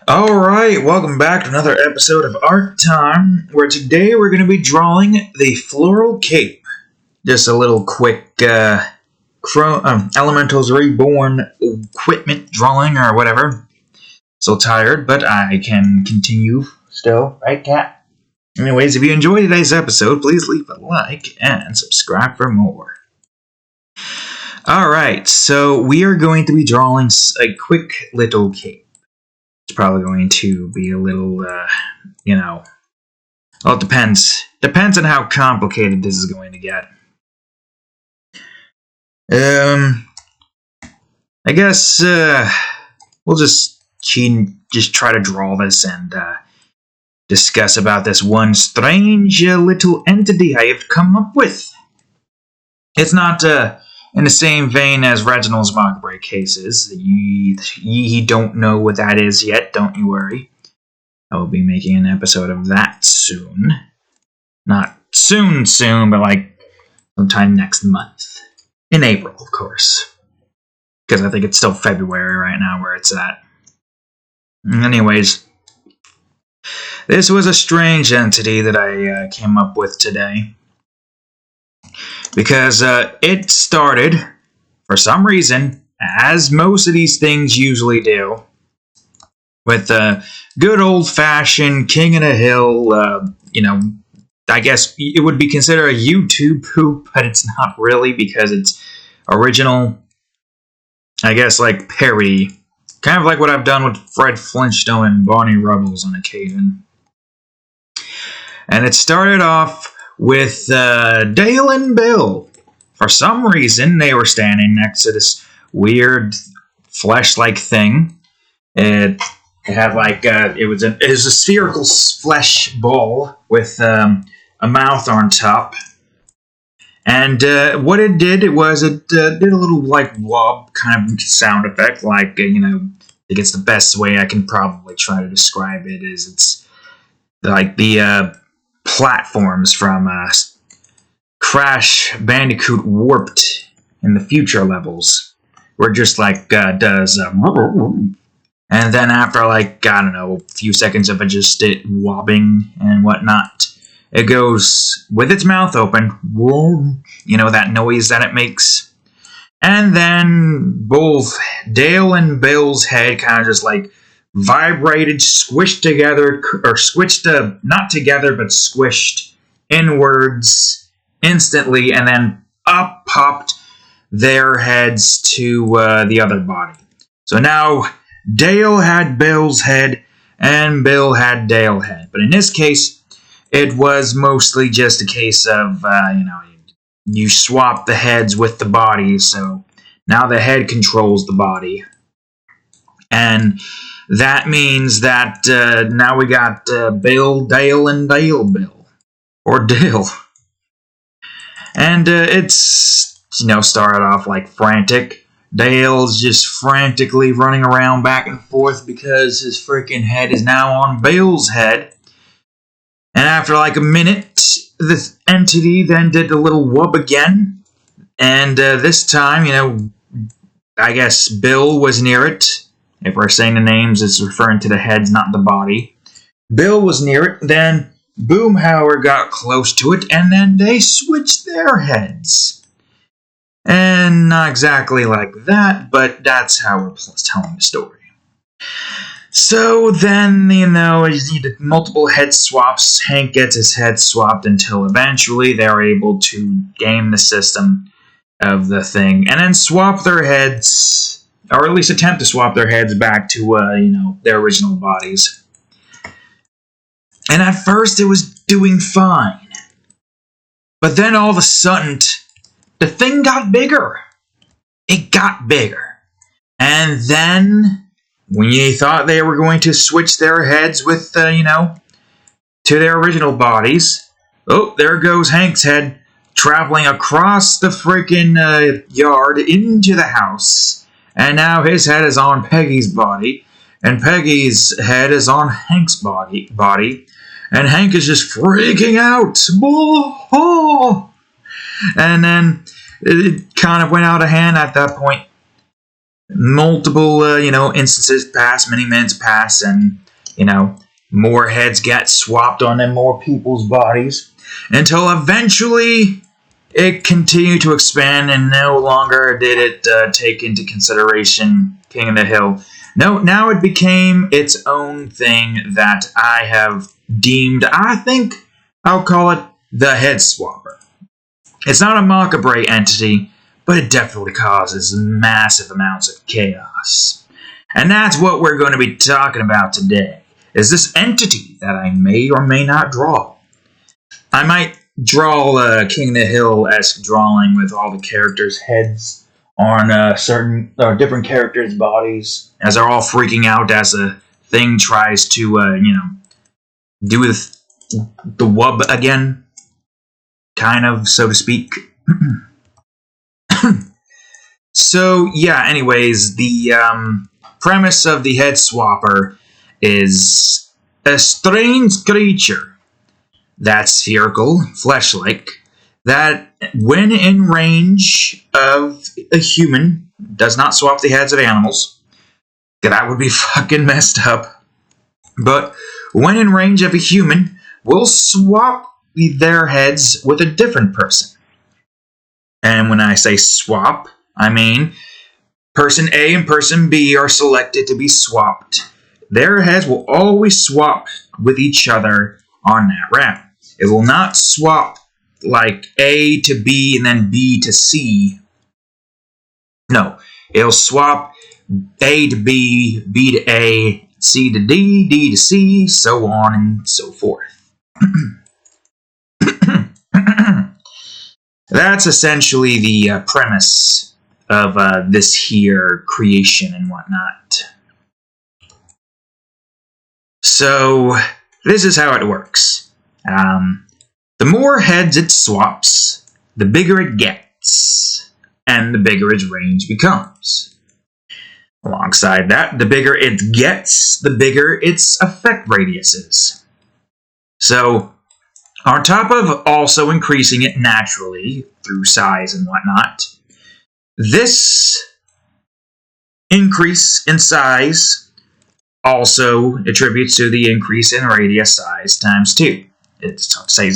Alright, welcome back to another episode of Art Time, where today we're going to be drawing the Floral Cape. Just a little quick Elementals Reborn equipment drawing or whatever. So tired, but I can continue still, right, Cat? Anyways, if you enjoyed today's episode, please leave a like and subscribe for more. Alright, so we are going to be drawing a quick little cape. It's probably going to be a little, well, it depends. Depends on how complicated this is going to get. I guess, we'll just try to draw this and, discuss about this one strange little entity I have come up with. It's not, in the same vein as Reginald's Mockery cases. Ye don't know what that is yet, don't you worry. I will be making an episode of that soon. Not soon, but like sometime next month. In April, of course. Because I think it's still February right now where it's at. Anyways, this was a strange entity that I came up with today. Because it started, for some reason, as most of these things usually do, with good old-fashioned King of the Hill, I guess it would be considered a YouTube poop, but it's not really because it's original, I guess, like parody. Kind of like what I've done with Fred Flintstone and Barney Rubbles on occasion. And it started off with Dale and Bill. For some reason, they were standing next to this weird flesh-like thing. It had like it was a spherical flesh ball with a mouth on top. And what it did was it did a little like wob kind of sound effect. Like I think it's the best way I can probably try to describe it. Is it's like the platforms from Crash Bandicoot Warped in the future levels, where it just like does and then after like, I don't know, a few seconds of it just wobbing and whatnot, it goes with its mouth open, that noise that it makes, and then both Dale and Bill's head kind of just like vibrated, squished together, or squished, not together, but squished inwards instantly, and then up popped their heads to the other body. So now Dale had Bill's head, and Bill had Dale's head. But in this case, it was mostly just a case of, you swap the heads with the body, so now the head controls the body. And that means that now we got Bill, Dale, and Dale Bill. Or Dale. And it's, started off like frantic. Dale's just frantically running around back and forth because his freaking head is now on Bill's head. And after like a minute, the entity then did a little wub again. And this time, I guess Bill was near it. If we're saying the names, it's referring to the heads, not the body. Bill was near it, then Boomhauer got close to it, and then they switched their heads. And not exactly like that, but that's how we're telling the story. So then, you need multiple head swaps. Hank gets his head swapped until eventually they're able to game the system of the thing, and then swap their heads, or at least attempt to swap their heads back to, their original bodies. And at first it was doing fine. But then all of a sudden, the thing got bigger. It got bigger. And then, when you thought they were going to switch their heads with, to their original bodies, oh, there goes Hank's head, traveling across the freaking yard into the house. And now his head is on Peggy's body, and Peggy's head is on Hank's body, and Hank is just freaking out. And then it kind of went out of hand at that point. multiple, instances pass, many minutes pass, and, more heads get swapped onto more people's bodies until eventually it continued to expand, and no longer did it take into consideration King of the Hill. No, now it became its own thing that I have deemed, I think I'll call it the Head Swapper. It's not a Macabre entity, but it definitely causes massive amounts of chaos. And that's what we're going to be talking about today, is this entity that I may or may not draw. I might draw a King of the Hill-esque drawing with all the characters' heads on certain different characters' bodies, as they're all freaking out as a thing tries to, do the wub again, kind of, so to speak. So, yeah, anyways, the premise of the Head Swapper is a strange creature that's spherical, flesh-like, that when in range of a human, does not swap the heads of animals. That would be fucking messed up. But when in range of a human, will swap their heads with a different person. And when I say swap, I mean person A and person B are selected to be swapped. Their heads will always swap with each other on that round. It will not swap like A to B and then B to C. No, it'll swap A to B, B to A, C to D, D to C, so on and so forth. That's essentially the premise of this here creation and whatnot. So, this is how it works. The more heads it swaps, the bigger it gets, and the bigger its range becomes. Alongside that, the bigger it gets, the bigger its effect radius is. So, on top of also increasing it naturally through size and whatnot, this increase in size also attributes to the increase in radius size times 2. It's tough to say.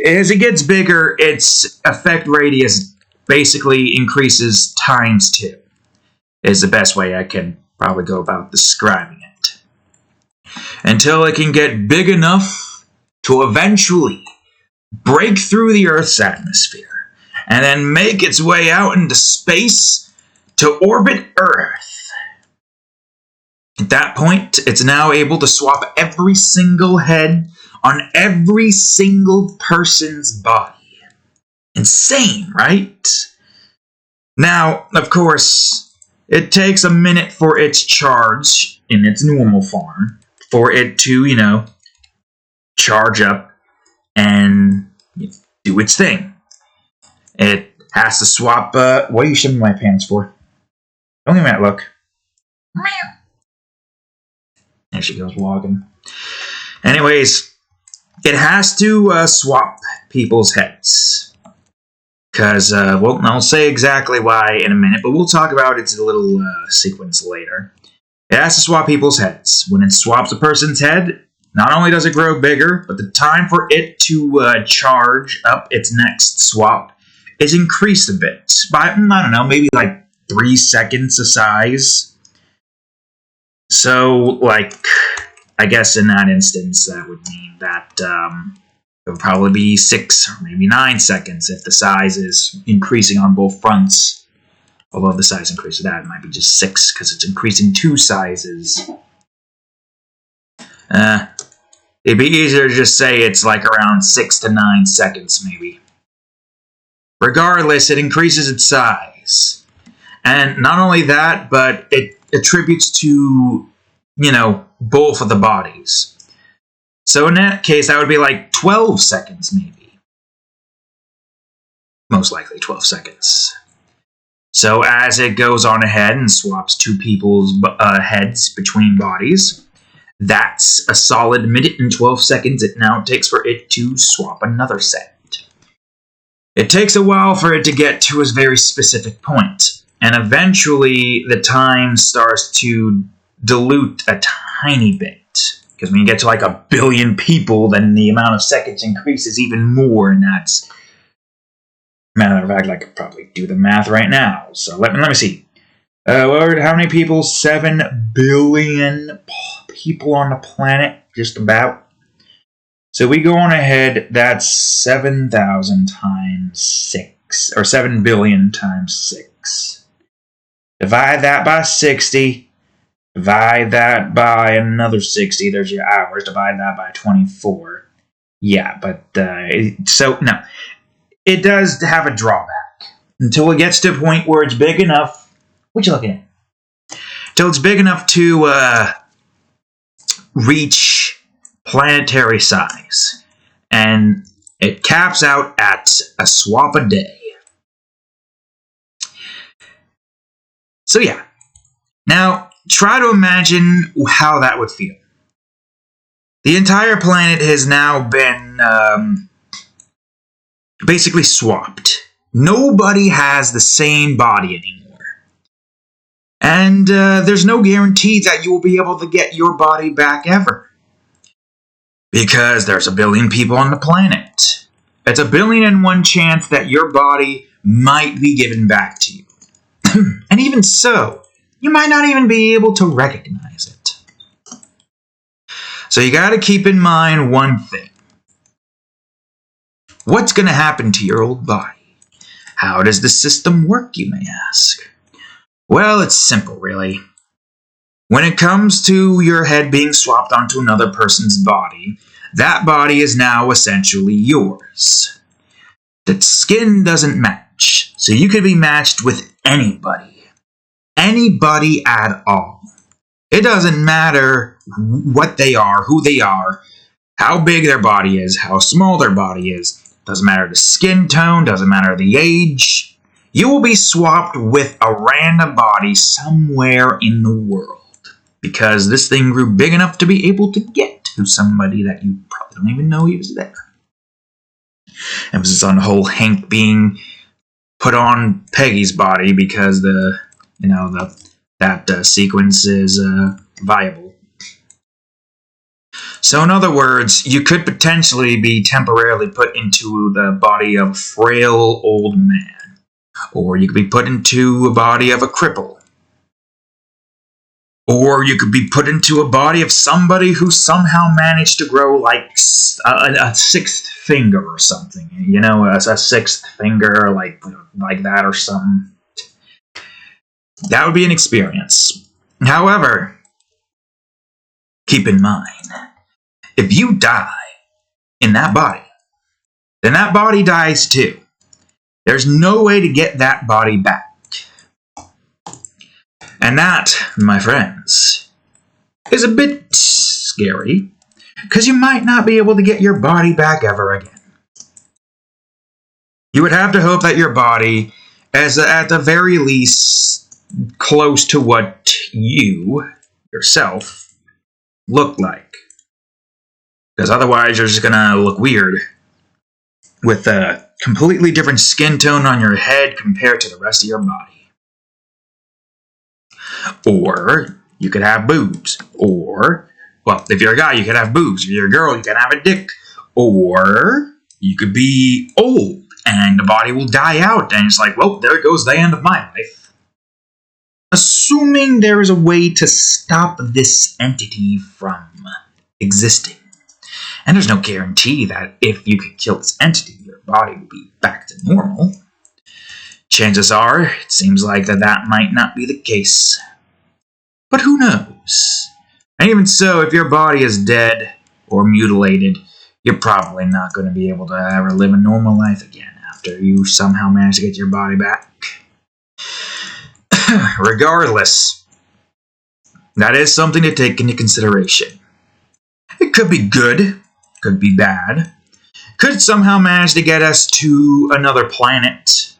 As it gets bigger, its effect radius basically increases times 2. Is the best way I can probably go about describing it. Until it can get big enough to eventually break through the Earth's atmosphere and then make its way out into space to orbit Earth. At that point, it's now able to swap every single head on every single person's body. Insane, right? Now, of course, it takes a minute for its charge in its normal form for it to, charge up and do its thing. It has to swap, what are you shoving my pants for? Don't give me that look. There she goes walking. Anyways, it has to swap people's heads. Because, I'll say exactly why in a minute, but we'll talk about its little sequence later. It has to swap people's heads. When it swaps a person's head, not only does it grow bigger, but the time for it to charge up its next swap is increased a bit. By, I don't know, maybe like 3 seconds of size. So, I guess in that instance, that would mean that it would probably be 6 or maybe 9 seconds if the size is increasing on both fronts. Although if the size increases that, it might be just 6 because it's increasing 2 sizes. It'd be easier to just say it's like around 6 to 9 seconds, maybe. Regardless, it increases its size. And not only that, but it attributes to, both of the bodies. So in that case, that would be like 12 seconds, maybe. Most likely 12 seconds. So as it goes on ahead and swaps 2 people's heads between bodies, that's a solid minute and 12 seconds it now takes for it to swap another set. It takes a while for it to get to a very specific point. And eventually, the time starts to dilute a tiny bit. Because when you get to like 1 billion people, then the amount of seconds increases even more, and that's... Matter of fact, I could probably do the math right now. So let me see. How many people? 7 billion people on the planet, just about. So we go on ahead, that's 7,000 times 6, or 7 billion times 6. Divide that by 60. Divide that by another 60. There's your hours. Divide that by 24. Yeah, but, no. It does have a drawback. Until it gets to a point where it's big enough... What you looking at? Until it's big enough to, reach planetary size. And it caps out at a swap a day. So yeah. Now, try to imagine how that would feel. The entire planet has now been basically swapped. Nobody has the same body anymore. And there's no guarantee that you will be able to get your body back ever. Because there's 1 billion people on the planet. It's 1 billion and 1 chance that your body might be given back to you. And even so, you might not even be able to recognize it. So you gotta keep in mind one thing. What's gonna happen to your old body? How does the system work, you may ask? Well, it's simple, really. When it comes to your head being swapped onto another person's body, that body is now essentially yours. The skin doesn't match, so you could be matched with anybody. Anybody at all. It doesn't matter what they are, who they are, how big their body is, how small their body is. Doesn't matter the skin tone, doesn't matter the age. You will be swapped with a random body somewhere in the world. Because this thing grew big enough to be able to get to somebody that you probably don't even know he was there. Emphasis on the whole Hank being put on Peggy's body because that sequence is viable. So in other words, you could potentially be temporarily put into the body of a frail old man. Or you could be put into a body of a cripple. Or you could be put into a body of somebody who somehow managed to grow like a 6th finger or something. You know, a 6th finger like that or something. That would be an experience. However, keep in mind, if you die in that body, then that body dies too. There's no way to get that body back. And that, my friends, is a bit scary, because you might not be able to get your body back ever again. You would have to hope that your body is at the very least close to what you, yourself, look like. Because otherwise you're just gonna look weird, with a completely different skin tone on your head compared to the rest of your body. Or you could have boobs. Or, well, if you're a guy, you could have boobs. If you're a girl, you can have a dick. Or you could be old and the body will die out. And it's like, well, there goes the end of my life. Assuming there is a way to stop this entity from existing. And there's no guarantee that if you could kill this entity, your body will be back to normal. Chances are, it seems like that might not be the case. But who knows? And even so, if your body is dead or mutilated, you're probably not going to be able to ever live a normal life again after you somehow manage to get your body back. Regardless, that is something to take into consideration. It could be good, could be bad, could somehow manage to get us to another planet.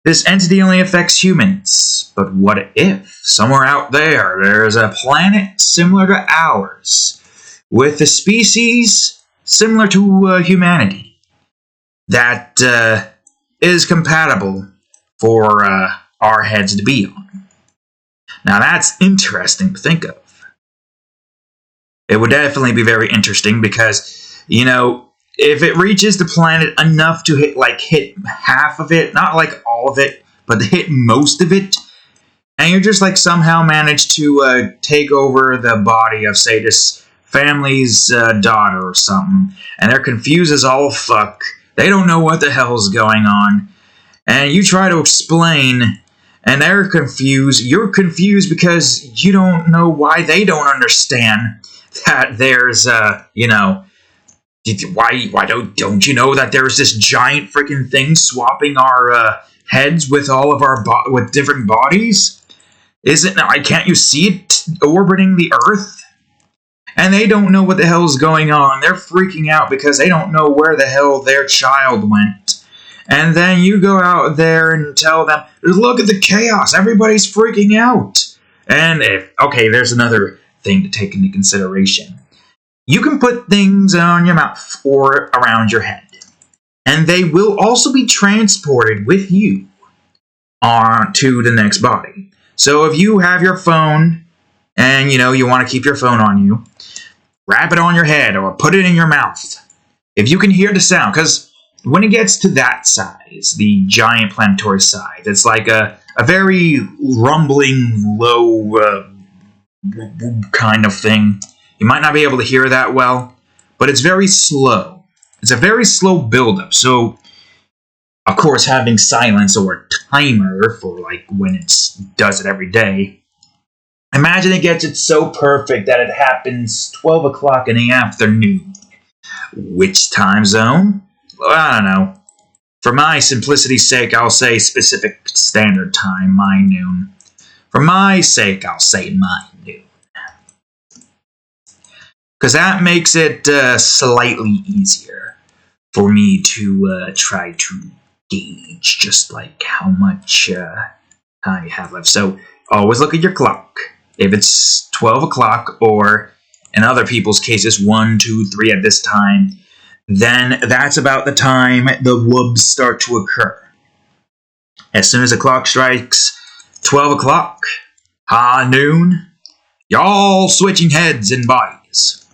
This entity only affects humans, but what if somewhere out there's a planet similar to ours, with a species similar to humanity, that is compatible for our heads to be on. Now that's interesting to think of. It would definitely be very interesting because, you know, if it reaches the planet enough to hit half of it, not like all of it, but to hit most of it, and you just somehow manage to take over the body of, say, this family's daughter or something, and they're confused as all fuck. They don't know what the hell's going on, and you try to explain, and they're confused. You're confused because you don't know why they don't understand that there's, why don't you know that there's this giant freaking thing swapping our heads with all of our with different bodies? Can't you see it orbiting the Earth? And they don't know what the hell is going on. They're freaking out because they don't know where the hell their child went. And then you go out there and tell them, look at the chaos. Everybody's freaking out. And there's another thing to take into consideration. You can put things on your mouth or around your head. And they will also be transported with you to the next body. So if you have your phone and you want to keep your phone on you, wrap it on your head or put it in your mouth. If you can hear the sound, because when it gets to that size, the giant planetary size, it's like a very rumbling, low kind of thing. You might not be able to hear that well, but it's very slow. It's a very slow buildup. So, of course, having silence or a timer for when it does it every day, imagine it gets it so perfect that it happens 12 o'clock in the afternoon. Which time zone? Well, I don't know. For my simplicity's sake, I'll say specific standard time, my noon. For my sake, I'll say my noon. Because that makes it slightly easier for me to try to gauge just how much time you have left. So always look at your clock. If it's 12 o'clock, or in other people's cases 1, 2, 3 at this time, then that's about the time the whoobs start to occur. As soon as the clock strikes 12 o'clock, noon, you're all switching heads and bodies.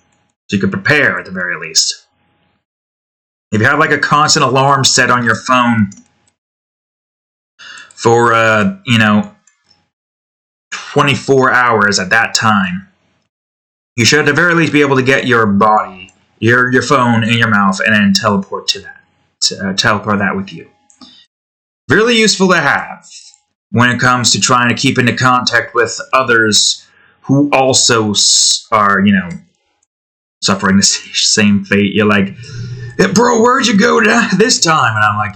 So you can prepare at the very least. If you have a constant alarm set on your phone for, 24 hours at that time, you should at the very least be able to get your body, your phone in your mouth, and then teleport that with you. Really useful to have when it comes to trying to keep into contact with others who also are, suffering the same fate. You're like, bro, where'd you go this time? And I'm like,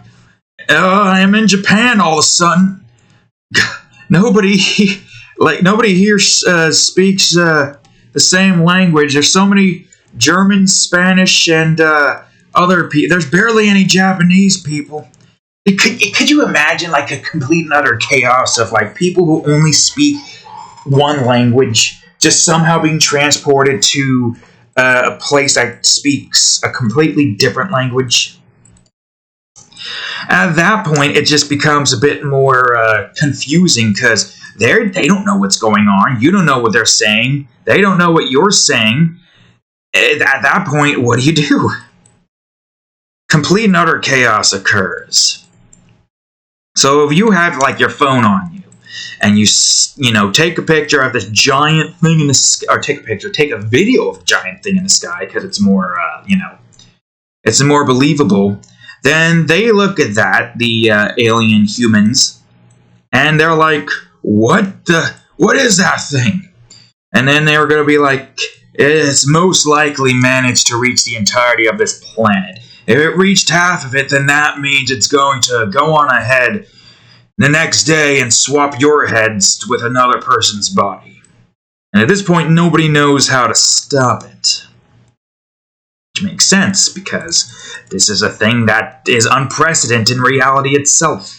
I am in Japan all of a sudden. Nobody here speaks the same language. There's so many German, Spanish, and other people. There's barely any Japanese people. Could you imagine a complete and utter chaos of people who only speak one language just somehow being transported to a place that speaks a completely different language? At that point, it just becomes a bit more confusing because they don't know what's going on. You don't know what they're saying. They don't know what you're saying. At that point, what do? Complete and utter chaos occurs. So if you have your phone on you, and you take a picture of this giant thing in the sky, or take a video of a giant thing in the sky because it's more, it's more believable. Then they look at that, the alien humans, and they're like, what is that thing? And then they were going to be like, it's most likely managed to reach the entirety of this planet. If it reached half of it, then that means it's going to go on ahead the next day and swap your heads with another person's body. And at this point, nobody knows how to stop it. Which makes sense, because this is a thing that is unprecedented in reality itself.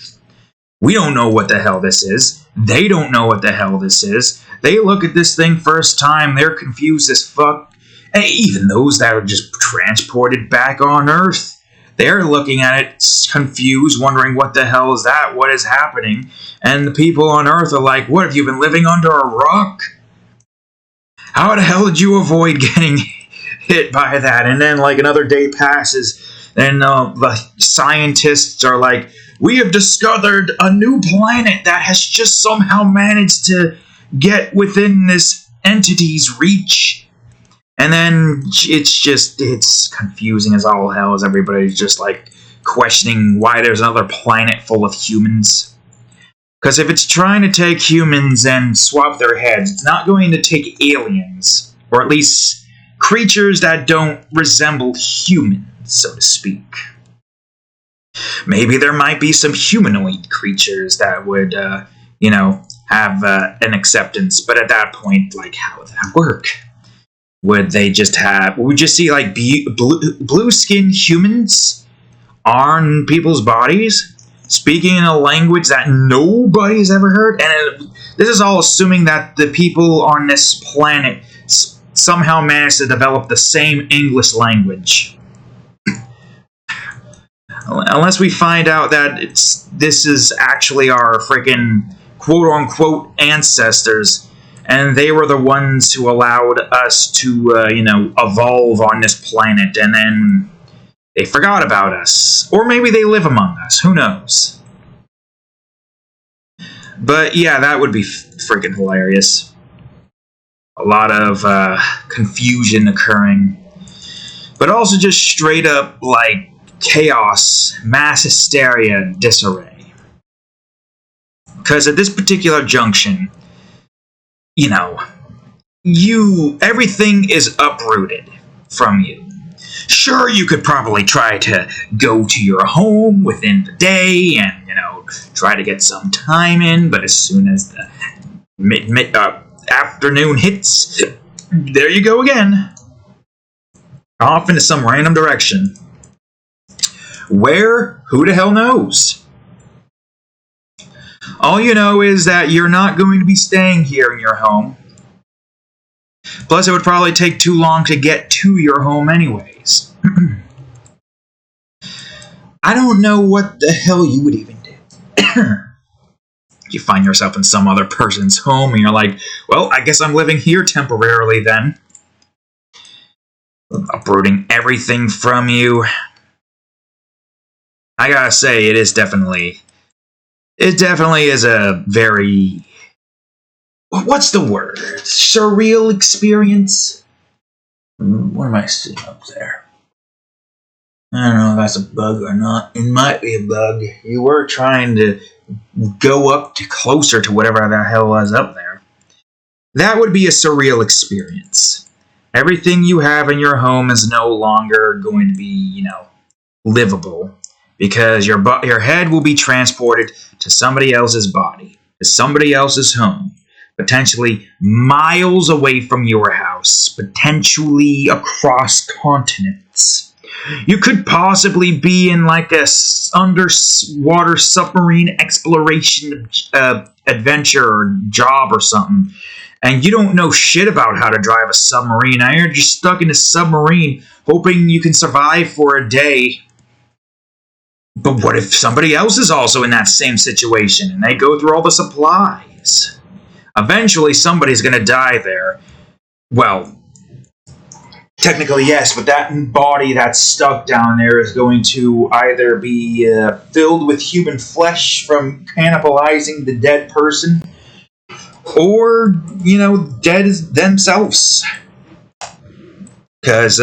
We don't know what the hell this is. They don't know what the hell this is. They look at this thing first time, they're confused as fuck. And even those that are just transported back on Earth, They're looking at it confused, wondering what the hell is that? What is happening? And the people on Earth are like, what, have you been living under a rock? How the hell did you avoid getting hit by that? And then like another day passes, and the scientists are like, we have discovered a new planet that has just somehow managed to get within this entity's reach. And then it's confusing as all hell, as everybody's just like questioning why there's another planet full of humans. Because if it's trying to take humans and swap their heads, it's not going to take aliens, or at least creatures that don't resemble humans, so to speak. Maybe there might be some humanoid creatures that would, have an acceptance, but at that point, like, how would that work? Would they just have... Would we just see, like, blue-skinned humans on people's bodies, speaking in a language that nobody's ever heard? And this is all assuming that the people on this planet somehow managed to develop the same English language. Unless we find out that this is actually our freaking quote-unquote ancestors, and they were the ones who allowed us to, evolve on this planet, and then they forgot about us. Or maybe they live among us. Who knows? But yeah, that would be freaking hilarious. A lot of confusion occurring. But also just straight up, like, chaos, mass hysteria, disarray. Because at this particular junction, everything is uprooted from you. Sure, you could probably try to go to your home within the day and, try to get some time in, but as soon as the afternoon hits, there you go again. Off into some random direction. Where? Who the hell knows? All you know is that you're not going to be staying here in your home. Plus, it would probably take too long to get to your home anyways. I don't know what the hell you would even do. You find yourself in some other person's home and you're like, well, I guess I'm living here temporarily then. Uprooting everything from you. I gotta say, it definitely is a very, what's the word? Surreal experience? What am I seeing up there? I don't know if that's a bug or not. It might be a bug. You were trying to go up to closer to whatever the hell was up there. That would be a surreal experience. Everything you have in your home is no longer going to be, livable. Because your head will be transported to somebody else's body, to somebody else's home, potentially miles away from your house, potentially across continents. You could possibly be in like a underwater submarine exploration adventure or job or something, and you don't know shit about how to drive a submarine. Now you're just stuck in a submarine hoping you can survive for a day. But what if somebody else is also in that same situation and they go through all the supplies? Eventually somebody's going to die there. Well, technically yes, but that body that's stuck down there is going to either be filled with human flesh from cannibalizing the dead person, or, dead themselves. Because,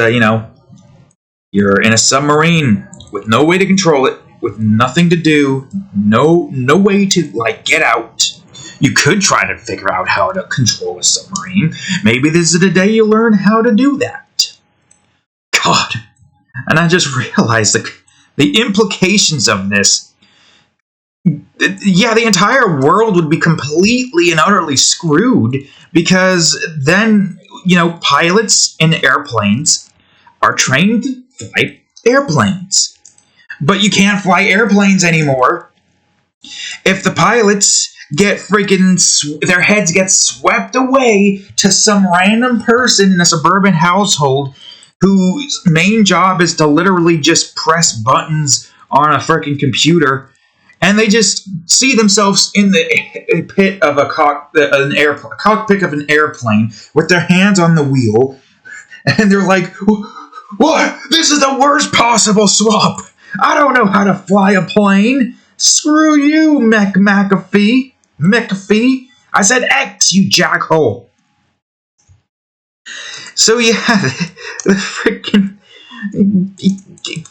you're in a submarine with no way to control it, with nothing to do, no way to, get out. You could try to figure out how to control a submarine. Maybe this is the day you learn how to do that. God. And I just realized the implications of this. Yeah, the entire world would be completely and utterly screwed, because then, pilots in airplanes are trained to fly airplanes. But you can't fly airplanes anymore if the pilots get their heads get swept away to some random person in a suburban household whose main job is to literally just press buttons on a freaking computer, and they just see themselves in the pit of a cockpit of an airplane with their hands on the wheel, and they're like, "What? This is the worst possible swap. I don't know how to fly a plane. Screw you, McAfee. I said X, you jackhole." So yeah, the freaking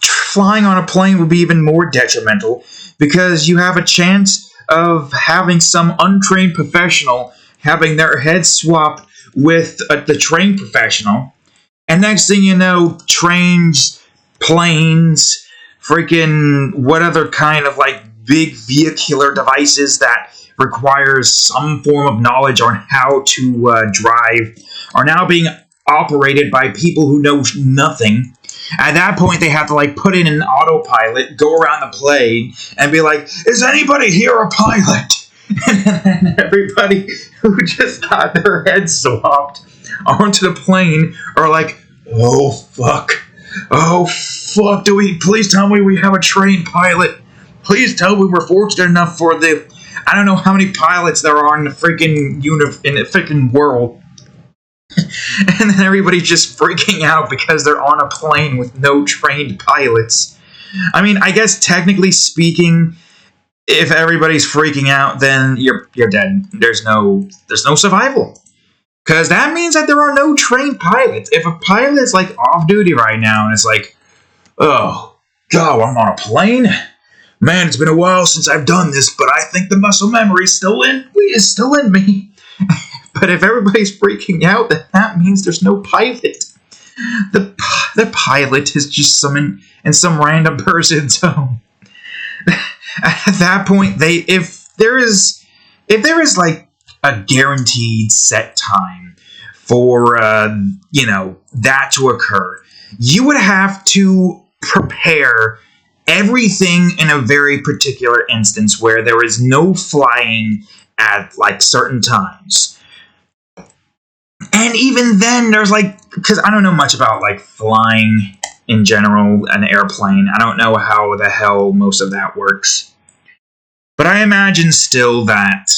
flying on a plane would be even more detrimental, because you have a chance of having some untrained professional having their head swapped with the trained professional, and next thing you know, trains, planes, freaking what other kind of like big vehicular devices that requires some form of knowledge on how to drive are now being operated by people who know nothing. At that point, they have to like put in an autopilot, go around the plane, and be like, "Is anybody here a pilot?" And then everybody who just got their heads swapped onto the plane are like, "Oh fuck! Oh fuck! Please tell me we have a trained pilot? Please tell me we're fortunate enough for the I don't know how many pilots there are in the freaking world." And then everybody's just freaking out because they're on a plane with no trained pilots. I mean, I guess technically speaking, if everybody's freaking out, then you're dead. There's no survival, because that means that there are no trained pilots. If a pilot is like off duty right now and it's like, "Oh God, I'm on a plane. Man, it's been a while since I've done this, but I think the muscle memory is still in me." But if everybody's freaking out, then that means there's no pilot. The pilot is just in some random person's home. At that point, if there is like a guaranteed set time for that to occur, you would have to prepare everything in a very particular instance where there is no flying at like certain times. And even then, there's like, because I don't know much about like flying in general, an airplane. I don't know how the hell most of that works. But I imagine still that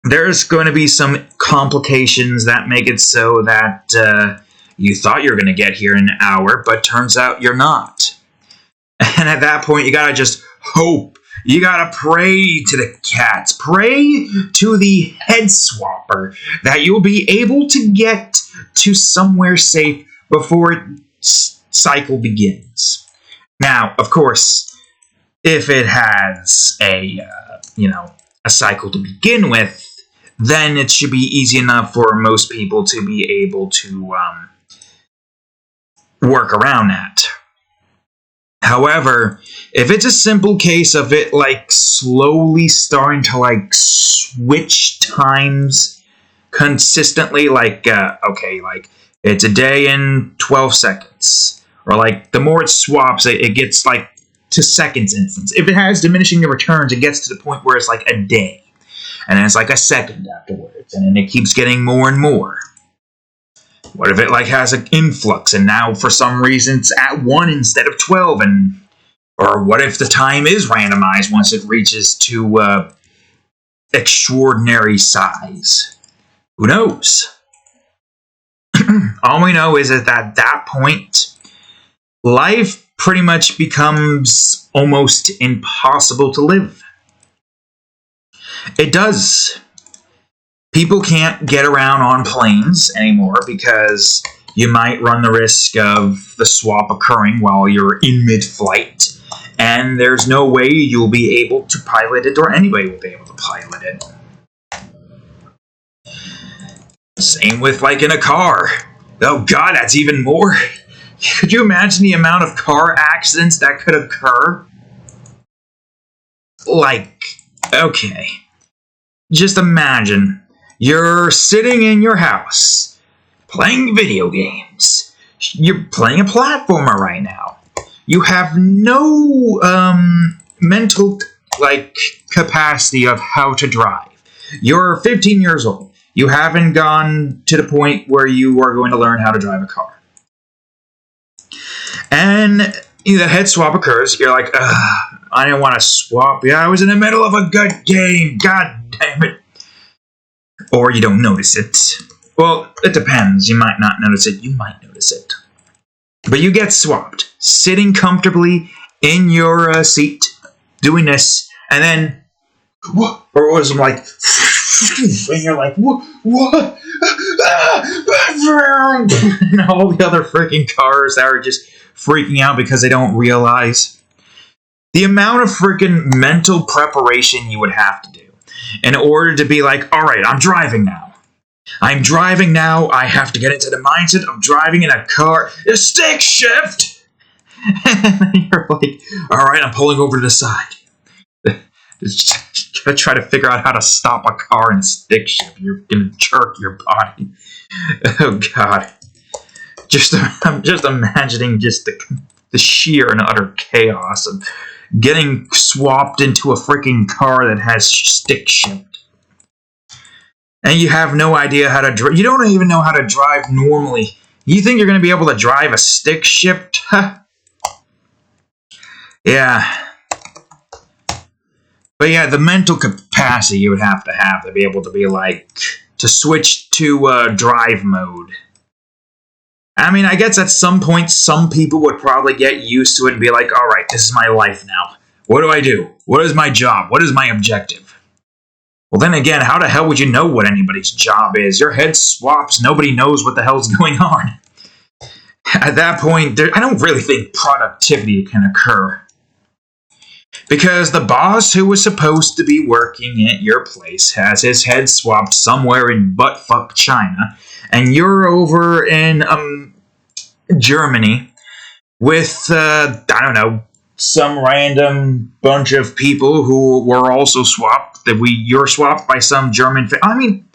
there's going to be some complications that make it so that you thought you were going to get here in an hour, but turns out you're not. And at that point, you gotta just hope. You gotta pray to the cats. Pray to the head swapper that you'll be able to get to somewhere safe before cycle begins. Now, of course, if it has a cycle to begin with, then it should be easy enough for most people to be able to work around that. However, if it's a simple case of it like slowly starting to like switch times consistently, like it's a day in 12 seconds, or like the more it swaps, it gets like to seconds instance. If it has diminishing returns, it gets to the point where it's like a day, and then it's like a second afterwards, and then it keeps getting more and more. What if it like has an influx, and now for some reason it's at 1 instead of 12, or what if the time is randomized once it reaches to extraordinary size? Who knows? All we know is that at that point, life pretty much becomes almost impossible to live. It does. People can't get around on planes anymore because you might run the risk of the swap occurring while you're in mid-flight, and there's no way you'll be able to pilot it, or anybody will be able to pilot it. Same with like in a car. Oh God, that's even more. Could you imagine the amount of car accidents that could occur? Like, okay. Just imagine. You're sitting in your house, playing video games. You're playing a platformer right now. You have no mental capacity of how to drive. You're 15 years old. You haven't gone to the point where you are going to learn how to drive a car. And the head swap occurs. You're like, ugh, I didn't want to swap. Yeah, I was in the middle of a good game. God damn it. Or you don't notice it. Well, it depends. You might not notice it. You might notice it. But you get swapped, sitting comfortably in your seat, doing this, and then, what? Or it was like, and you're like, what? And all the other freaking cars that are just freaking out because they don't realize the amount of freaking mental preparation you would have to do in order to be like, all right, I'm driving now. I'm driving now. I have to get into the mindset of driving in a car. A stick shift! And then you're like, all right, I'm pulling over to the side. Just gotta try to figure out how to stop a car in a stick shift. You're gonna jerk your body. Oh, God. I'm just imagining just the sheer and utter chaos of getting swapped into a freaking car that has stick shift. And you have no idea how to drive. You don't even know how to drive normally. You think you're going to be able to drive a stick shift? Huh. Yeah. But yeah, the mental capacity you would have to be able to be like, to switch to drive mode. I mean, I guess at some point, some people would probably get used to it and be like, all right, this is my life now. What do I do? What is my job? What is my objective? Well, then again, how the hell would you know what anybody's job is? Your head swaps. Nobody knows what the hell's going on. At that point, I don't really think productivity can occur. Because the boss who was supposed to be working at your place has his head swapped somewhere in buttfuck China, and you're over in Germany with, I don't know, some random bunch of people who were also swapped. You're swapped by some German. I mean,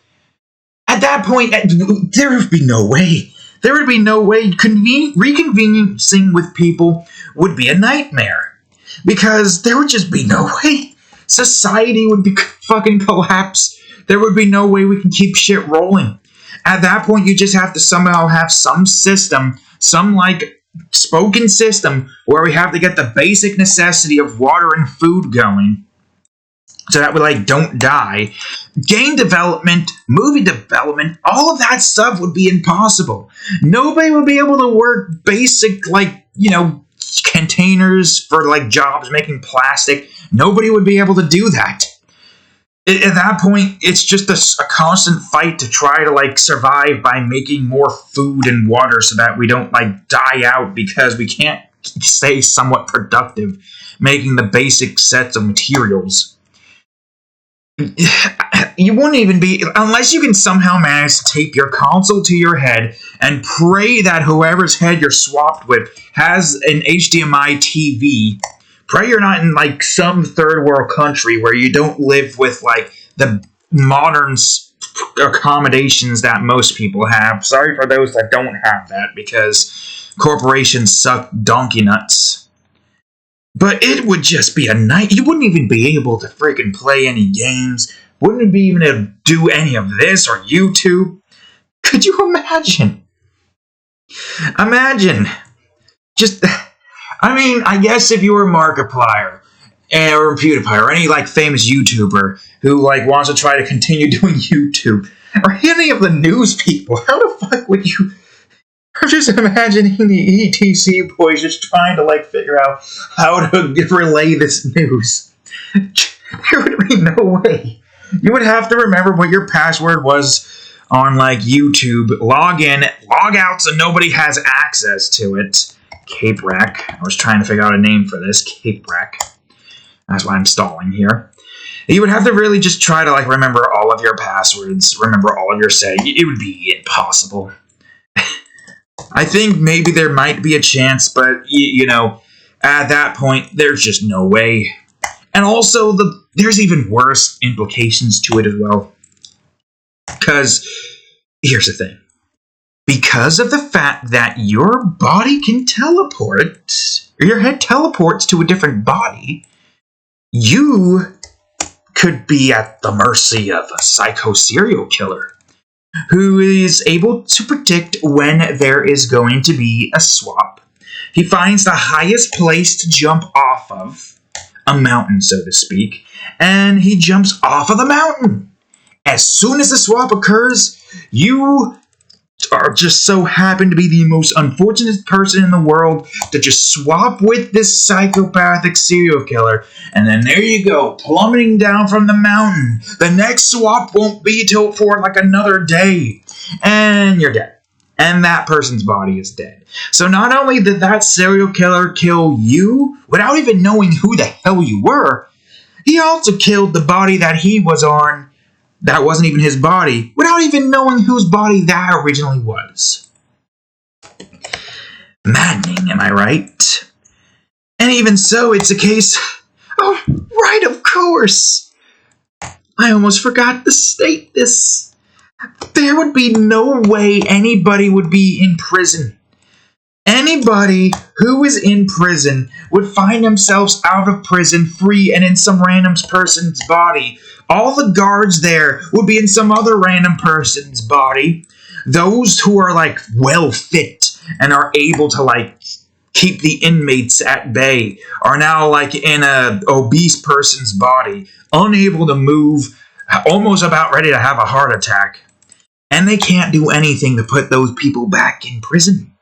at that point, there would be no way. There would be no way. Reconvening with people would be a nightmare. Because there would just be no way. Society would be fucking collapse. There would be no way we can keep shit rolling. At that point, you just have to somehow have some system, some like spoken system where we have to get the basic necessity of water and food going so that we like don't die. Game development, movie development, all of that stuff would be impossible. Nobody would be able to work basic, like, containers for like jobs making plastic. Nobody would be able to do that. At that point, it's just a constant fight to try to like survive by making more food and water so that we don't like die out because we can't stay somewhat productive making the basic sets of materials. You wouldn't even be, unless you can somehow manage to tape your console to your head and pray that whoever's head you're swapped with has an HDMI TV. Pray you're not in like some third world country where you don't live with like the modern accommodations that most people have. Sorry for those that don't have that because corporations suck donkey nuts. But it would just be a night. You wouldn't even be able to freaking play any games. Wouldn't be even able to do any of this or YouTube. Could you imagine? Imagine. Just, I mean, I guess if you were Markiplier or PewDiePie or any like famous YouTuber who like wants to try to continue doing YouTube or any of the news people, how the fuck would you? I'm just imagining the ETC boys just trying to like figure out how to relay this news. There would be no way. You would have to remember what your password was on like YouTube. Log in, log out so nobody has access to it. Cape Rack. I was trying to figure out a name for this. Cape Rack. That's why I'm stalling here. You would have to really just try to like remember all of your passwords, remember all of your settings. It would be impossible. I think maybe there might be a chance, but, at that point, there's just no way. And also, there's even worse implications to it as well. Because, here's the thing. Because of the fact that your body can teleport, or your head teleports to a different body, you could be at the mercy of a psycho serial killer who is able to predict when there is going to be a swap He finds the highest place to jump off of, a mountain, so to speak, and he jumps off of the mountain. As soon as the swap occurs, you are just so happen to be the most unfortunate person in the world to just swap with this psychopathic serial killer, and then there you go, plummeting down from the mountain. The next swap won't be till for like another day, and you're dead. And that person's body is dead. So not only did that serial killer kill you without even knowing who the hell you were, he also killed the body that he was on that wasn't even his body, without even knowing whose body that originally was. Maddening, am I right? And even so, it's a case... Oh, right, of course! I almost forgot to state this. There would be no way anybody would be in prison. Anybody who is in prison would find themselves out of prison free and in some random person's body. All the guards there would be in some other random person's body. Those who are like well fit and are able to like keep the inmates at bay are now like in a obese person's body, unable to move, almost about ready to have a heart attack. And they can't do anything to put those people back in prison.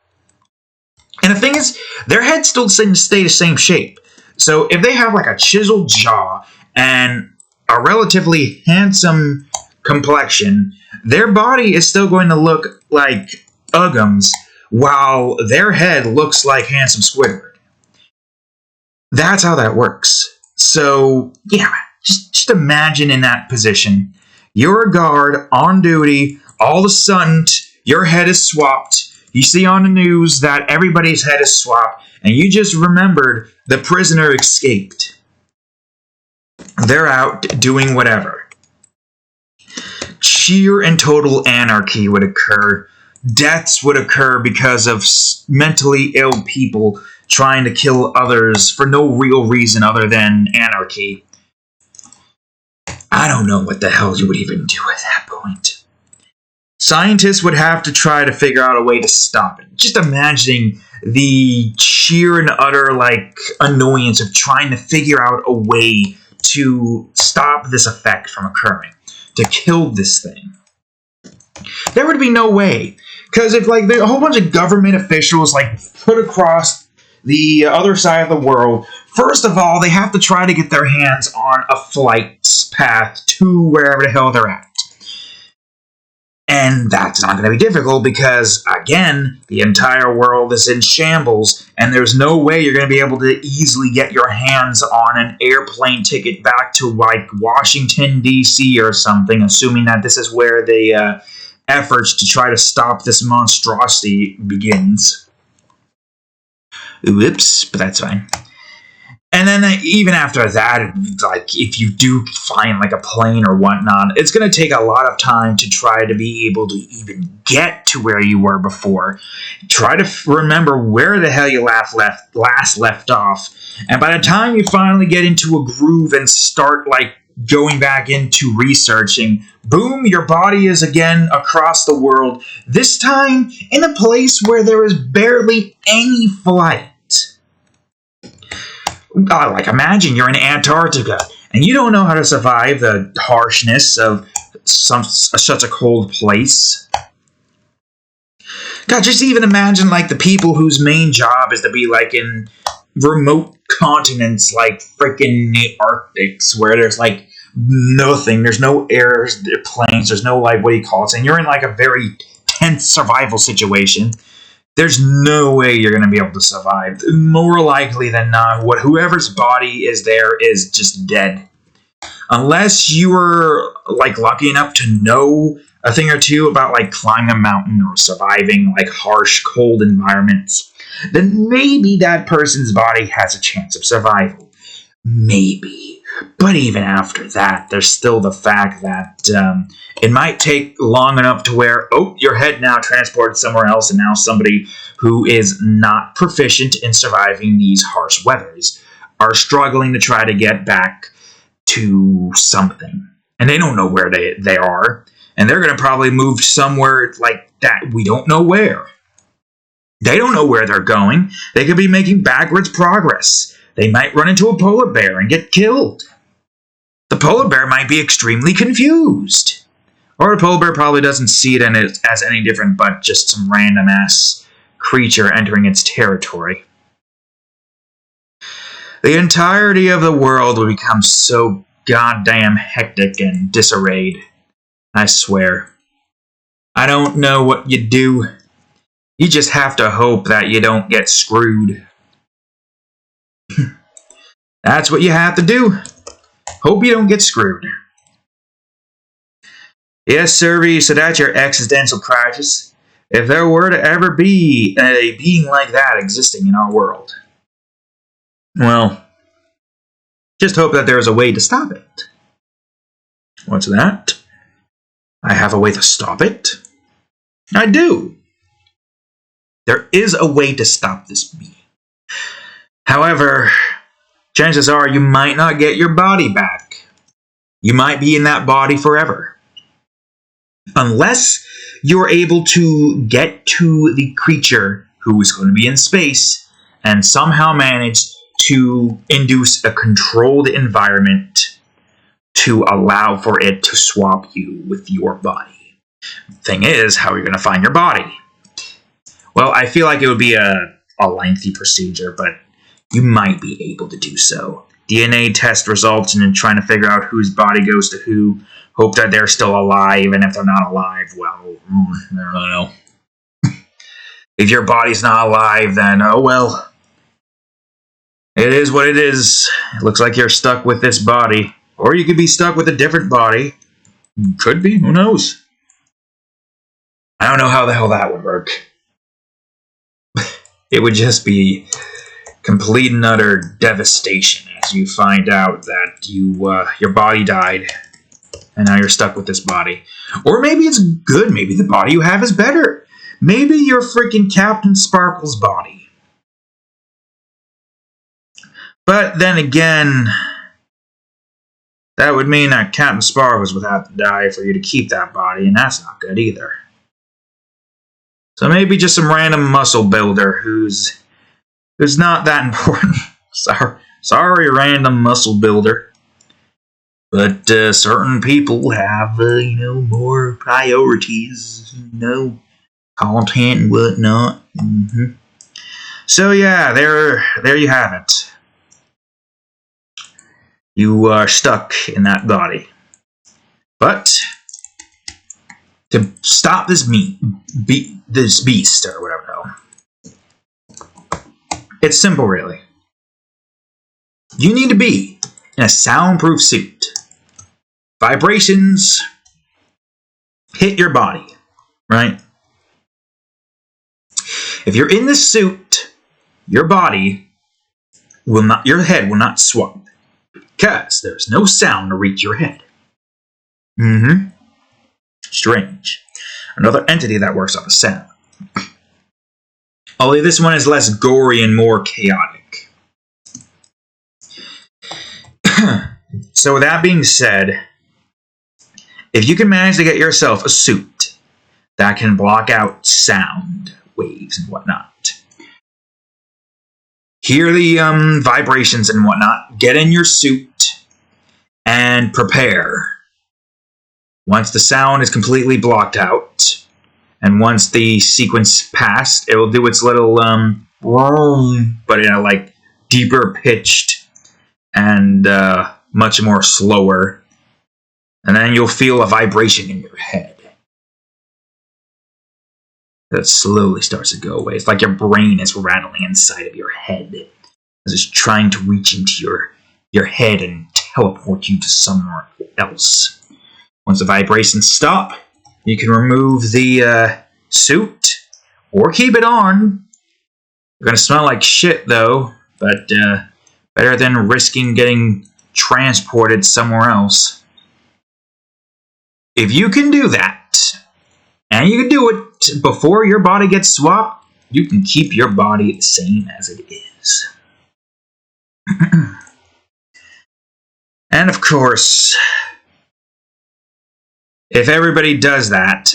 And the thing is, their heads still stay the same shape. So if they have like a chiseled jaw and a relatively handsome complexion, their body is still going to look like Uggums, while their head looks like handsome Squidward. That's how that works. So, yeah, just imagine in that position. You're a guard on duty, all of a sudden your head is swapped. You see on the news that everybody's head is swapped, and you just remembered the prisoner escaped. They're out doing whatever. Sheer and total anarchy would occur. Deaths would occur because of mentally ill people trying to kill others for no real reason other than anarchy. I don't know what the hell you would even do at that point. Scientists would have to try to figure out a way to stop it. Just imagining the sheer and utter annoyance of trying to figure out a way to stop this effect from occurring, to kill this thing. There would be no way, because if a whole bunch of government officials put across the other side of the world, first of all, they have to try to get their hands on a flight path to wherever the hell they're at. And that's not going to be difficult because, again, the entire world is in shambles, and there's no way you're going to be able to easily get your hands on an airplane ticket back to, Washington, D.C. or something, assuming that this is where the efforts to try to stop this monstrosity begins. Whoops, but that's fine. And then even after that, if you do find a plane or whatnot, it's going to take a lot of time to try to be able to even get to where you were before. Try to remember where the hell you last left off. And by the time you finally get into a groove and start going back into researching, boom, your body is again across the world. This time in a place where there is barely any flight. Imagine you're in Antarctica and you don't know how to survive the harshness of such a cold place. God, just even imagine the people whose main job is to be in remote continents freaking the Arctics, where there's nothing, there's no airplanes, there's no and you're in a very tense survival situation. There's no way you're going to be able to survive. More likely than not, whoever's body is there is just dead. Unless you were lucky enough to know a thing or two about climbing a mountain or surviving harsh, cold environments, then maybe that person's body has a chance of survival. Maybe. But even after that, there's still the fact that it might take long enough to where, your head now transported somewhere else, and now somebody who is not proficient in surviving these harsh weathers are struggling to try to get back to something. And they don't know where they are, and they're going to probably move somewhere that we don't know where. They don't know where they're going. They could be making backwards progress. They might run into a polar bear and get killed. The polar bear might be extremely confused. Or the polar bear probably doesn't see it as any different but just some random-ass creature entering its territory. The entirety of the world would become so goddamn hectic and disarrayed. I swear. I don't know what you do. You just have to hope that you don't get screwed. That's what you have to do. Hope you don't get screwed. Yes, sir, so that's your existential crisis. If there were to ever be a being like that existing in our world, well, just hope that there is a way to stop it. What's that? I have a way to stop it? I do. There is a way to stop this being. However, chances are you might not get your body back. You might be in that body forever. Unless you're able to get to the creature who is going to be in space and somehow manage to induce a controlled environment to allow for it to swap you with your body. Thing is, how are you going to find your body? Well, I feel like it would be a lengthy procedure, but you might be able to do so. DNA test results and then trying to figure out whose body goes to who. Hope that they're still alive, and if they're not alive, well, I don't know. If your body's not alive, then, oh well. It is what it is. It looks like you're stuck with this body. Or you could be stuck with a different body. Could be, who knows? I don't know how the hell that would work. It would just be complete and utter devastation as you find out that your body died. And now you're stuck with this body. Or maybe it's good. Maybe the body you have is better. Maybe you're freaking Captain Sparkle's body. But then again, that would mean that Captain Sparkles would have to die for you to keep that body, and that's not good either. So maybe just some random muscle builder who's not that important. Sorry, random muscle builder. But certain people have, more priorities, content and whatnot. Mm-hmm. So yeah, there you have it. You are stuck in that body. But to stop this beast or whatever, it's simple, really. You need to be in a soundproof suit. Vibrations hit your body, right? If you're in this suit, your head will not swap because there's no sound to reach your head. Mm-hmm. Strange. Another entity that works off of sound. Only this one is less gory and more chaotic. So with that being said, if you can manage to get yourself a suit that can block out sound waves and whatnot, hear the vibrations and whatnot, get in your suit and prepare. Once the sound is completely blocked out, and once the sequence passed, it will do its little but in a like deeper pitched and much more slower. And then you'll feel a vibration in your head that slowly starts to go away. It's like your brain is rattling inside of your head as it's trying to reach into your head and teleport you to somewhere else. Once the vibrations stop, you can remove the suit or keep it on. You're going to smell like shit, though, but better than risking getting transported somewhere else. If you can do that, and you can do it before your body gets swapped, you can keep your body the same as it is. And of course, if everybody does that,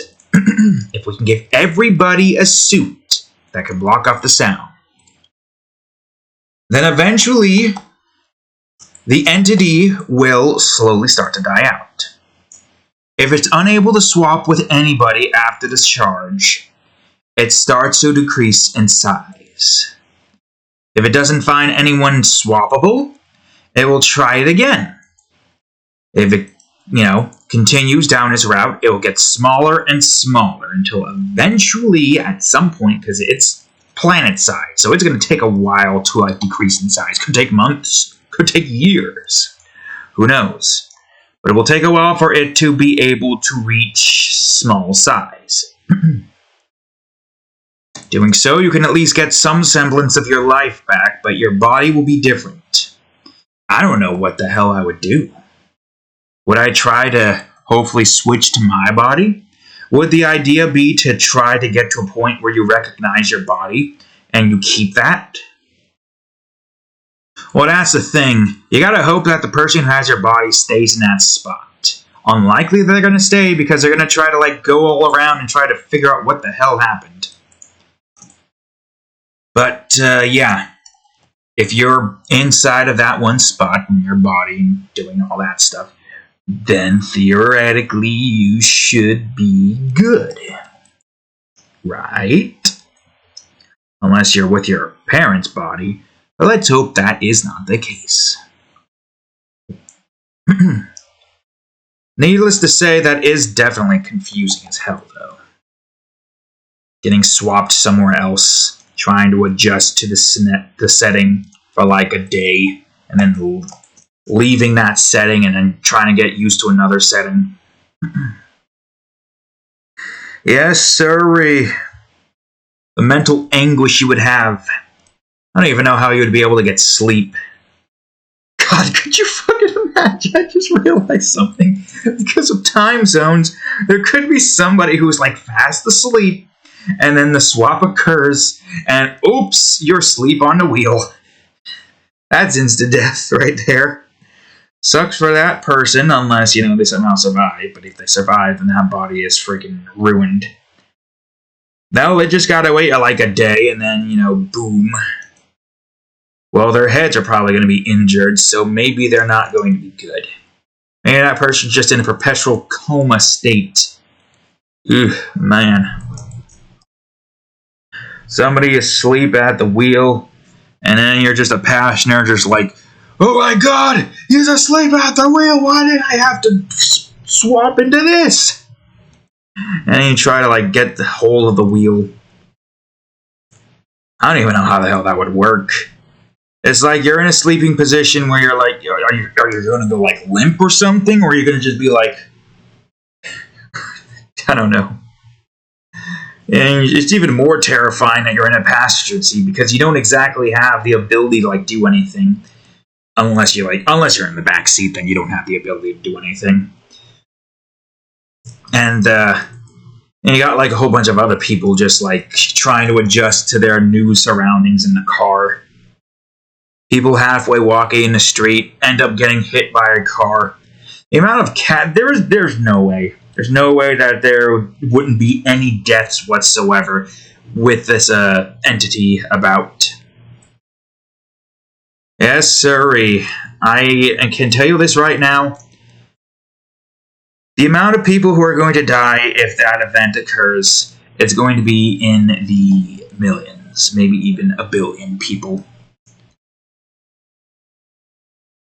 if we can give everybody a suit that can block off the sound. Then eventually, the entity will slowly start to die out. If it's unable to swap with anybody after the charge, it starts to decrease in size. If it doesn't find anyone swappable, it will try it again. If it, continues down its route, it will get smaller and smaller until eventually, at some point, because it's planet size, so it's going to take a while to decrease in size. Could take months, could take years. Who knows? But it will take a while for it to be able to reach small size. Doing so, you can at least get some semblance of your life back, but your body will be different. I don't know what the hell I would do. Would I try to hopefully switch to my body? Would the idea be to try to get to a point where you recognize your body and you keep that? Well, that's the thing. You gotta hope that the person who has your body stays in that spot. Unlikely they're gonna stay because they're gonna try to go all around and try to figure out what the hell happened. But, yeah. If you're inside of that one spot in your body and doing all that stuff, then theoretically you should be good. Right? Unless you're with your parents' body. But let's hope that is not the case. Needless to say, that is definitely confusing as hell, though. Getting swapped somewhere else, trying to adjust to the setting for a day, and then leaving that setting and then trying to get used to another setting. Yes, sirree. The mental anguish you would have. I don't even know how you would be able to get sleep. God, could you fucking imagine? I just realized something. Because of time zones, there could be somebody who's fast asleep, and then the swap occurs, and oops, you're asleep on the wheel. That's instant death right there. Sucks for that person, unless, they somehow survive. But if they survive, then that body is freaking ruined. No, they just gotta wait a day, and then, boom. Well, their heads are probably going to be injured, so maybe they're not going to be good. Maybe that person's just in a perpetual coma state. Ugh, man. Somebody asleep at the wheel, and then you're just a passenger just oh my god, he's asleep at the wheel, why did I have to swap into this? And you try to get the hold of the wheel. I don't even know how the hell that would work. It's you're in a sleeping position where you're are you going to go limp or something? Or are you going to just be I don't know. And it's even more terrifying that you're in a passenger seat because you don't exactly have the ability to do anything. Unless you're in the back seat, then you don't have the ability to do anything. And you got a whole bunch of other people just trying to adjust to their new surroundings in the car. People halfway walking in the street end up getting hit by a car. The amount of there's no way. There's no way that there wouldn't be any deaths whatsoever with this entity about. Yes, sirree. I can tell you this right now. The amount of people who are going to die if that event occurs, it's going to be in the millions, maybe even a billion people.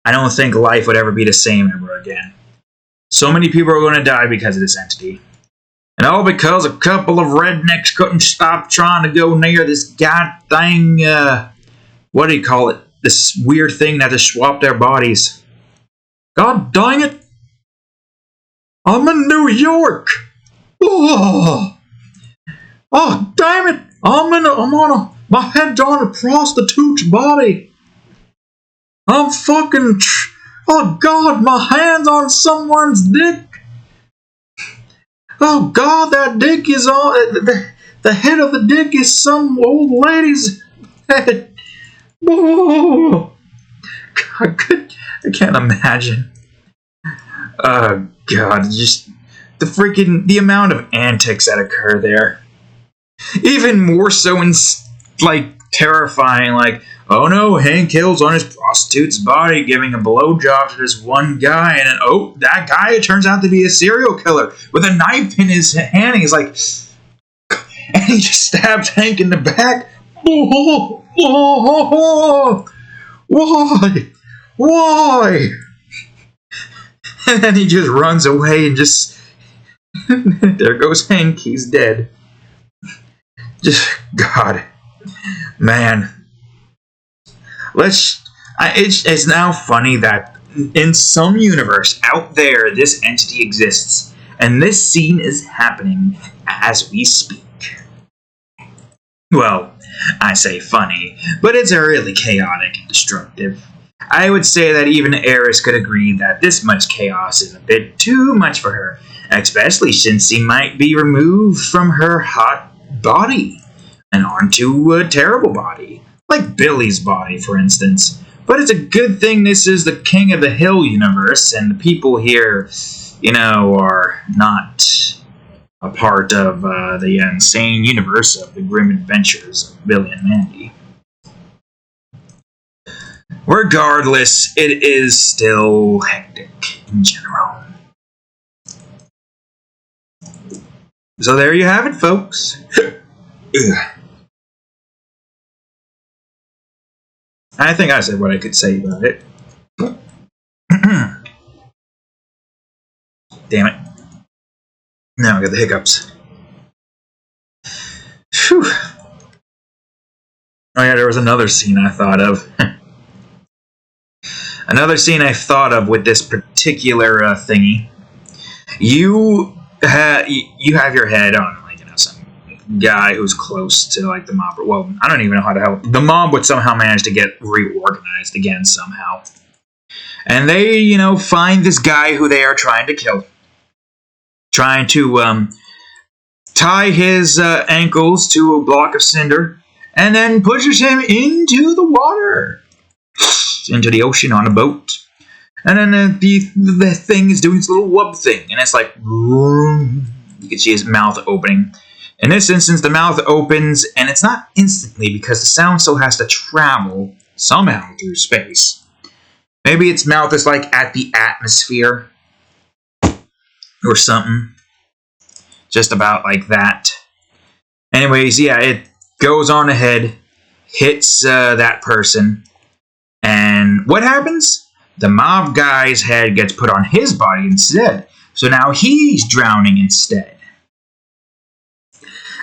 I don't think life would ever be the same ever again. So many people are going to die because of this entity. And all because a couple of rednecks couldn't stop trying to go near this goddamn, what do you call it? This weird thing that just swapped their bodies. God dang it! I'm in New York! Oh damn it! My head's on a prostitute's body! I'm fucking... Oh god, my hand's on someone's dick! Oh god, that dick is on... The head of the dick is some old lady's head. Oh, god, I can't imagine. God, just... The amount of antics that occur there. Even more so, like, terrifying. Like, oh no, Hank Hill's on his prostitute's body giving a blowjob to this one guy, and then, oh, that guy turns out to be a serial killer with a knife in his hand. And he's like, and he just stabs Hank in the back. Oh, oh, oh, why? And then he just runs away and just there goes Hank. He's dead. Just God, man. It's now funny that in some universe out there, this entity exists, and this scene is happening as we speak. Well, I say funny, but it's really chaotic and destructive. I would say that even Eris could agree that this much chaos is a bit too much for her, especially since she might be removed from her hot body and onto a terrible body, like Billy's body, for instance. But it's a good thing this is the King of the Hill universe, and the people here, are not a part of the insane universe of the grim adventures of Billy and Mandy. Regardless, it is still hectic in general. So there you have it, folks. I think I said what I could say about it. Damn it. Now I got the hiccups. Phew. Oh yeah, there was another scene I thought of. Another scene I thought of with this particular thingy. You have your head on some guy who's close to like the mob. Well, I don't even know how to help. The mob would somehow manage to get reorganized again somehow, and they find this guy who they are trying to kill, trying to tie his ankles to a block of cinder, and then pushes him into the water. Into the ocean on a boat. And then the thing is doing its little wub thing. And it's like, you can see his mouth opening. In this instance, the mouth opens, and it's not instantly because the sound still has to travel somehow through space. Maybe its mouth is like at the atmosphere or something. Just about like that. Anyways, yeah, it goes on ahead, hits that person. And what happens? The mob guy's head gets put on his body instead. So now he's drowning instead.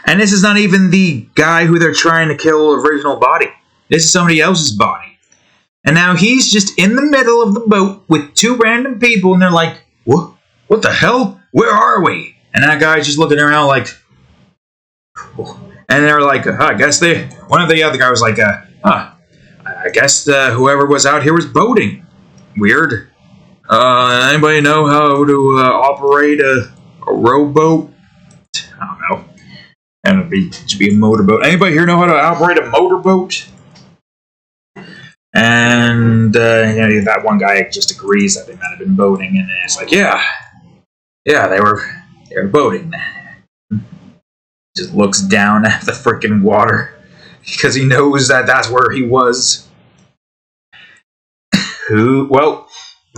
And this is not even the guy who they're trying to kill original body. This is somebody else's body. And now he's just in the middle of the boat with two random people, and they're like, what the hell? Where are we? And that guy's just looking around like, and they're like, I guess one of the other guys was like, I guess whoever was out here was boating. Weird. Anybody know how to operate a rowboat? I don't know. And it should be a motorboat. Anybody here know how to operate a motorboat? And that one guy just agrees that they might have been boating, and it's like, yeah, they were boating. Just looks down at the freaking water because he knows that that's where he was. Well,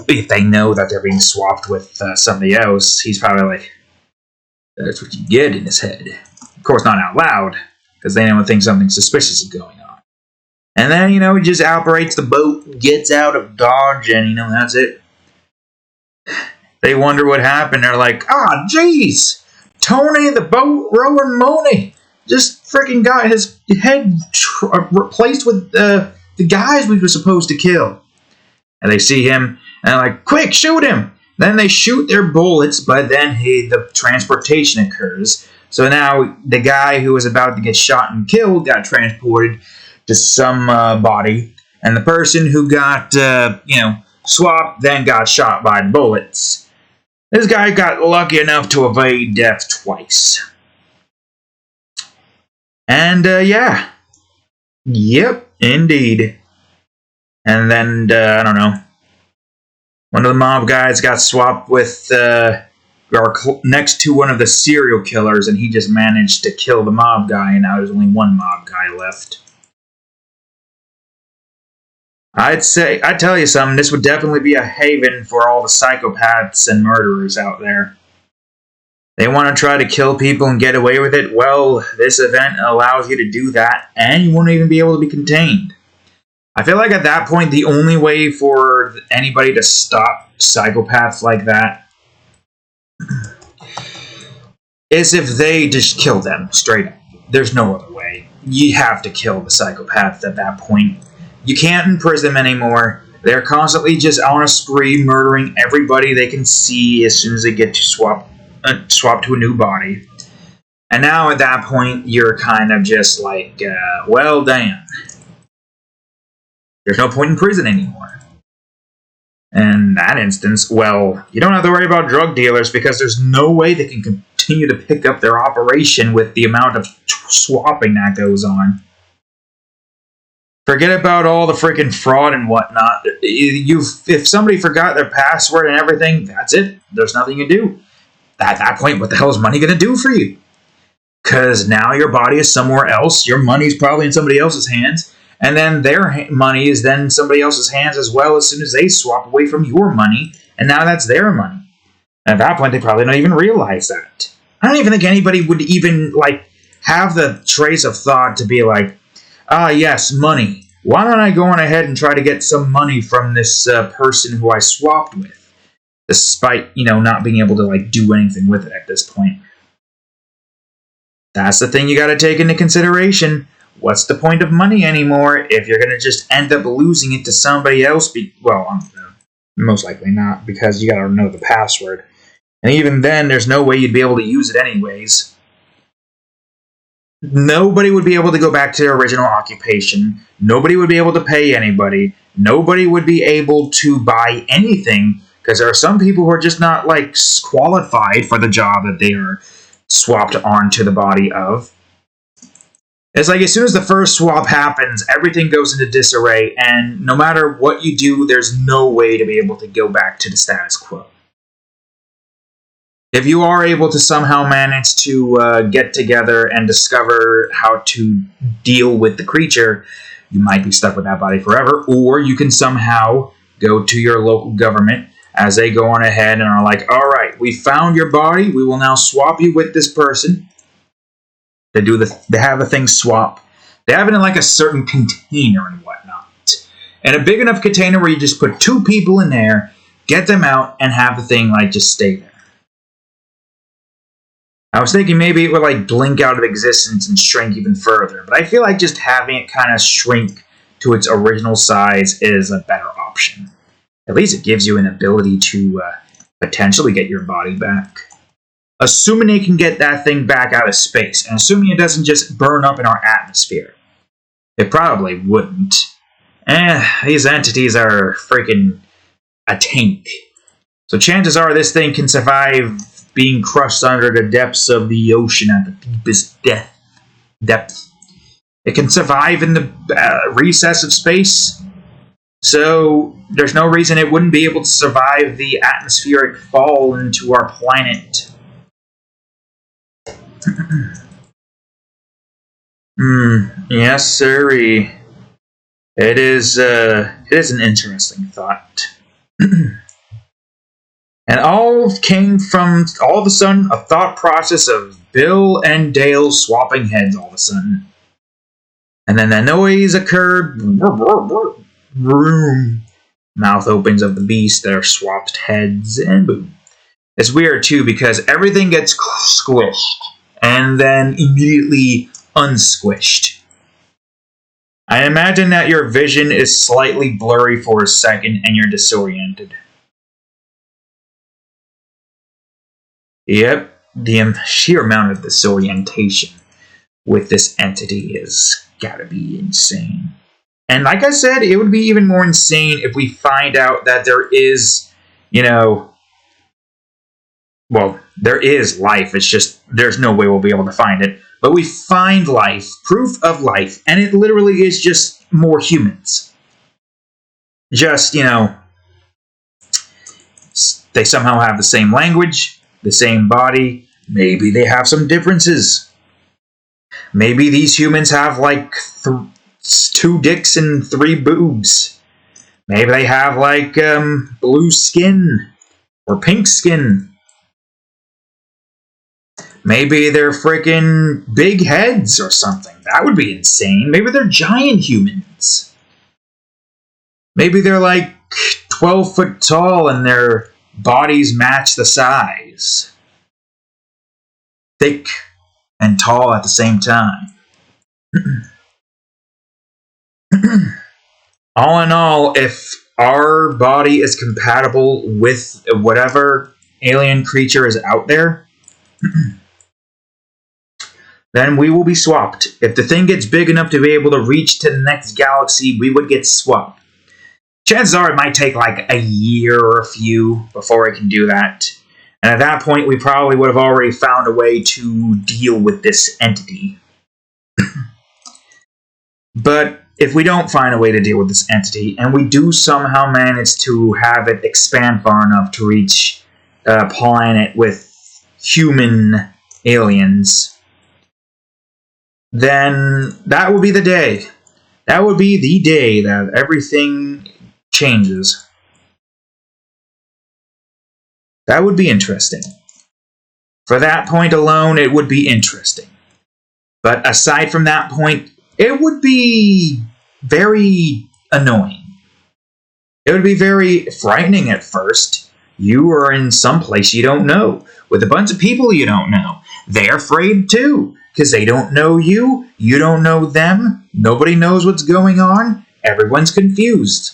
if they know that they're being swapped with somebody else, he's probably like, that's what you get in his head. Of course, not out loud, because they don't think something suspicious is going on. And then, he just operates the boat, gets out of Dodge, and, that's it. They wonder what happened. They're like, jeez, Tony the boat rower Moni just freaking got his head replaced with the guys we were supposed to kill. And they see him, and they're like, quick, shoot him! Then they shoot their bullets, but then the transportation occurs. So now the guy who was about to get shot and killed got transported to some body, and the person who got, swapped then got shot by bullets. This guy got lucky enough to evade death twice. And, yeah. Yep, indeed. And then, I don't know. One of the mob guys got swapped with next to one of the serial killers, and he just managed to kill the mob guy, and now there's only one mob guy left. I'd tell you something, this would definitely be a haven for all the psychopaths and murderers out there. They want to try to kill people and get away with it. Well, this event allows you to do that, and you won't even be able to be contained. I feel like at that point, the only way for anybody to stop psychopaths like that is if they just kill them straight up. There's no other way. You have to kill the psychopaths at that point. You can't imprison them anymore. They're constantly just on a spree, murdering everybody they can see as soon as they get to swap to a new body. And now at that point, you're kind of just like, well, damn. There's no point in prison anymore. In that instance, well, you don't have to worry about drug dealers because there's no way they can continue to pick up their operation with the amount of swapping that goes on. Forget about all the freaking fraud and whatnot. If somebody forgot their password and everything, that's it. There's nothing you can do. At that point, what the hell is money going to do for you? Because now your body is somewhere else. Your money's probably in somebody else's hands. And then their money is then in somebody else's hands as well as soon as they swap away from your money. And now that's their money. And at that point, they probably don't even realize that. I don't even think anybody would even have the trace of thought to be like, yes, money. Why don't I go on ahead and try to get some money from this person who I swapped with? Despite, not being able to, do anything with it at this point. That's the thing you got to take into consideration. What's the point of money anymore if you're going to just end up losing it to somebody else? Most likely not, because you got to know the password. And even then, there's no way you'd be able to use it anyways. Nobody would be able to go back to their original occupation. Nobody would be able to pay anybody. Nobody would be able to buy anything, because there are some people who are just not, qualified for the job that they are swapped onto the body of. It's like as soon as the first swap happens, everything goes into disarray, and no matter what you do, there's no way to be able to go back to the status quo. If you are able to somehow manage to get together and discover how to deal with the creature, you might be stuck with that body forever, or you can somehow go to your local government as they go on ahead and are like, all right, we found your body, we will now swap you with this person. They have the thing swap. They have it in a certain container and whatnot. And a big enough container where you just put 2 people in there, get them out, and have the thing just stay there. I was thinking maybe it would blink out of existence and shrink even further, but I feel like just having it kind of shrink to its original size is a better option. At least it gives you an ability to potentially get your body back. Assuming they can get that thing back out of space, and assuming it doesn't just burn up in our atmosphere. It probably wouldn't. These entities are freaking a tank. So chances are this thing can survive being crushed under the depths of the ocean at the deepest depth. It can survive in the recess of space. So there's no reason it wouldn't be able to survive the atmospheric fall into our planet. Yes, sirree. It is an interesting thought. And all came from, all of a sudden, a thought process of Bill and Dale swapping heads all of a sudden. And then the noise occurred. Mouth opens of the beast, their swapped heads, and boom. It's weird, too, because everything gets squished and then immediately unsquished. I imagine that your vision is slightly blurry for a second and you're disoriented. Yep, the sheer amount of disorientation with this entity has gotta be insane. And like I said, it would be even more insane if we find out that there is, there is life. It's just, there's no way we'll be able to find it. But we find life, proof of life, and it literally is just more humans. Just, they somehow have the same language. the same body, maybe they have some differences. Maybe these humans have like 2 dicks and 3 boobs. Maybe they have like blue skin or pink skin. Maybe they're freaking big heads or something. That would be insane. Maybe they're giant humans. Maybe they're like 12 foot tall and their bodies match the size. Thick and tall at the same time. All in all, if our body is compatible with whatever alien creature is out there, then we will be swapped. If the thing gets big enough to be able to reach to the next galaxy, we would get swapped. Chances are it might take like a year or a few before it can do that. And at that point, we probably would have already found a way to deal with this entity. But if we don't find a way to deal with this entity, and we do somehow manage to have it expand far enough to reach a planet with human aliens, then that would be the day. That would be the day that everything changes. That would be interesting. For that point alone, it would be interesting. But aside from that point, it would be very annoying. It would be very frightening at first. You are in some place you don't know, with a bunch of people you don't know. They're afraid too, because they don't know you, you don't know them, nobody knows what's going on, everyone's confused.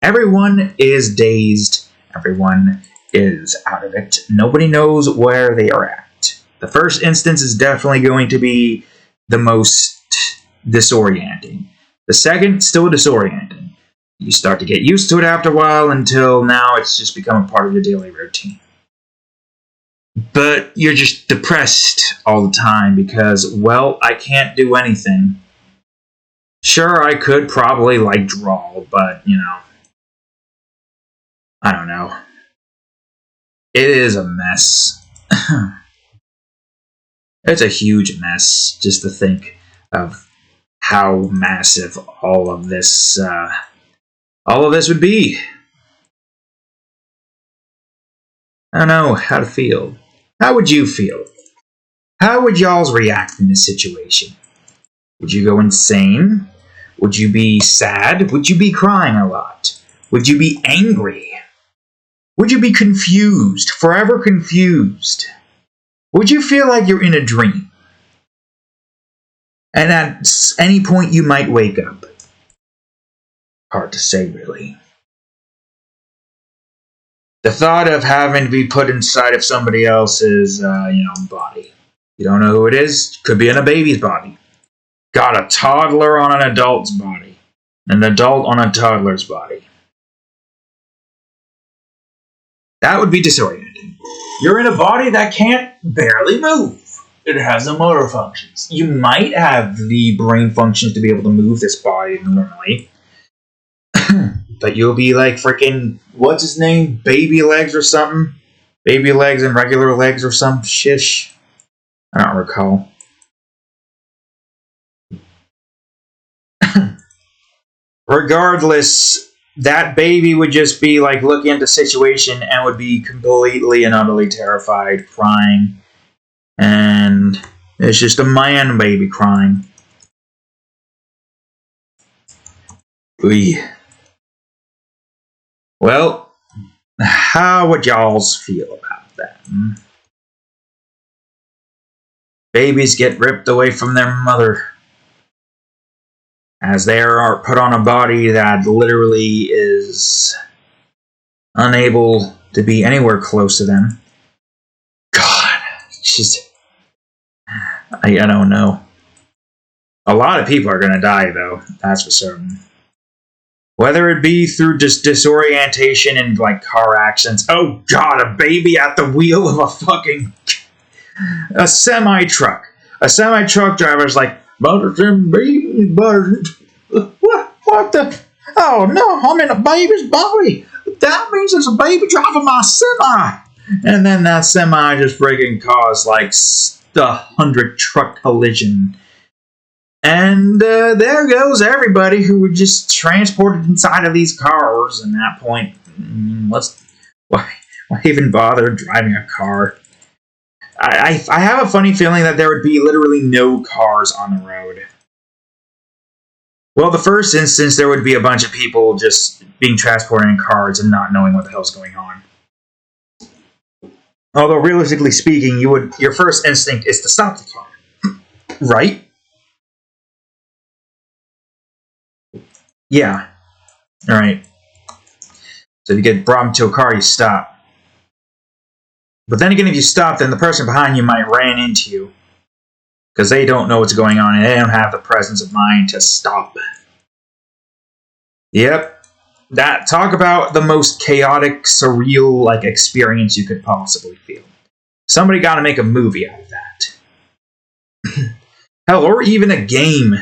Everyone is dazed, everyone is out of it, nobody knows where they are at. The first instance is definitely going to be the most disorienting. The second, still disorienting. You start to get used to it after a while until now it's just become a part of your daily routine. But you're just depressed all the time because, well, I can't do anything. Sure, I could probably, like, draw, but, you know, I don't know. It is a mess. It's a huge mess just to think of how massive all of this would be. I don't know how to feel. How would you feel? How would y'all react in this situation? Would you go insane? Would you be sad? Would you be crying a lot? Would you be angry? Would you be confused? Forever confused? Would you feel like you're in a dream? And at any point you might wake up. Hard to say, really. The thought of having to be put inside of somebody else's, body. You don't know who it is. Could be in a baby's body. Got a toddler on an adult's body. An adult on a toddler's body. That would be disorienting. You're in a body that can't barely move. It has no motor functions. You might have the brain functions to be able to move this body normally. But you'll be like freaking, what's his name? Baby legs or something? Baby legs and regular legs or some shish. I don't recall. Regardless, that baby would just be like looking at the situation and would be completely and utterly terrified, crying. And it's just a man baby crying. Oy. Well, how would y'alls feel about that? Babies get ripped away from their mother as they are put on a body that literally is unable to be anywhere close to them. God, just I don't know. A lot of people are going to die, though. That's for certain. Whether it be through just disorientation and like car accidents. Oh God, a baby at the wheel of a semi-truck. A semi-truck driver's like, what the? Oh no, I'm in a baby's body. That means there's a baby driving my semi. And then that semi just friggin' caused like 100 truck collision. And there goes everybody who were just transported inside of these cars. And at that point, why even bother driving a car? I have a funny feeling that there would be literally no cars on the road. Well, the first instance, there would be a bunch of people just being transported in cars and not knowing what the hell's going on. Although, realistically speaking, your first instinct is to stop the car. Right? Yeah. Alright. So if you get brought into a car, you stop. But then again, if you stop, then the person behind you might ran into you. Because they don't know what's going on and they don't have the presence of mind to stop. Yep. Talk about the most chaotic, surreal experience you could possibly feel. Somebody got to make a movie out of that. Hell, or even a game.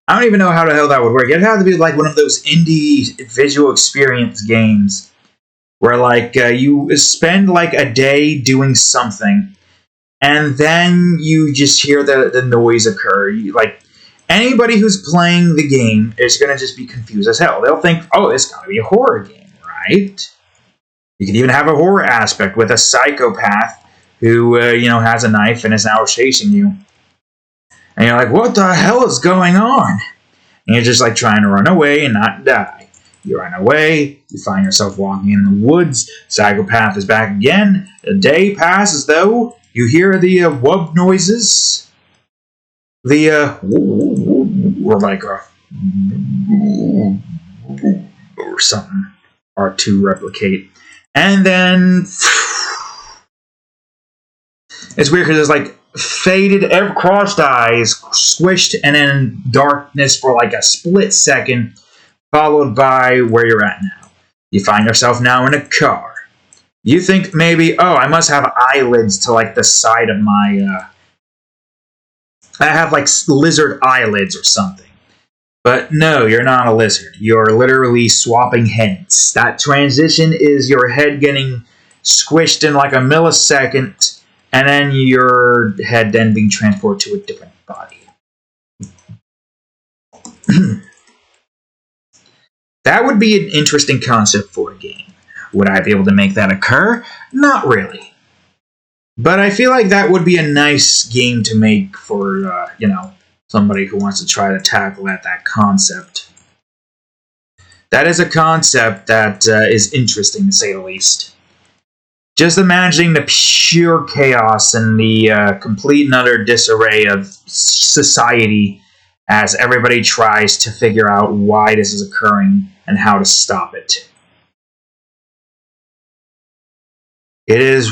I don't even know how the hell that would work. It'd have to be like one of those indie visual experience games where you spend a day doing something and then you just hear the noise occur. Anybody who's playing the game is going to just be confused as hell. They'll think, oh, it's got to be a horror game, right? You can even have a horror aspect with a psychopath who, has a knife and is now chasing you. And you're like, what the hell is going on? And you're just trying to run away and not die. You run away, you find yourself walking in the woods, psychopath is back again, a day passes though, you hear the wub noises, or something, R2 replicate, and then it's weird because it's faded, crossed eyes, squished, and then darkness for a split second, followed by where you're at now. You find yourself now in a car. You think maybe, oh, I must have eyelids to the side of my, I have lizard eyelids or something. But no, you're not a lizard. You're literally swapping heads. That transition is your head getting squished in a millisecond, and then your head then being transported to a different body. That would be an interesting concept for a game. Would I be able to make that occur? Not really. But I feel like that would be a nice game to make for, somebody who wants to try to tackle that concept. That is a concept that is interesting, to say the least. Just imagining the pure chaos and the complete and utter disarray of society as everybody tries to figure out why this is occurring and how to stop it. It's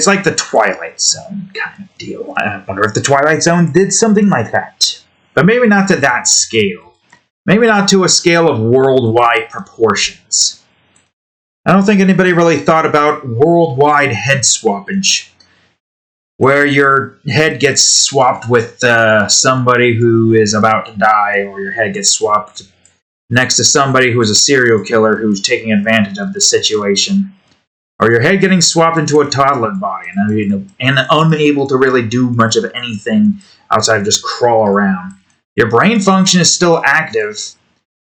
like the Twilight Zone kind of deal. I wonder if the Twilight Zone did something like that. But maybe not to that scale. Maybe not to a scale of worldwide proportions. I don't think anybody really thought about worldwide head swappage, where your head gets swapped with somebody who is about to die, or your head gets swapped next to somebody who is a serial killer who's taking advantage of the situation, or your head getting swapped into a toddler body and unable to really do much of anything outside of just crawl around. Your brain function is still active,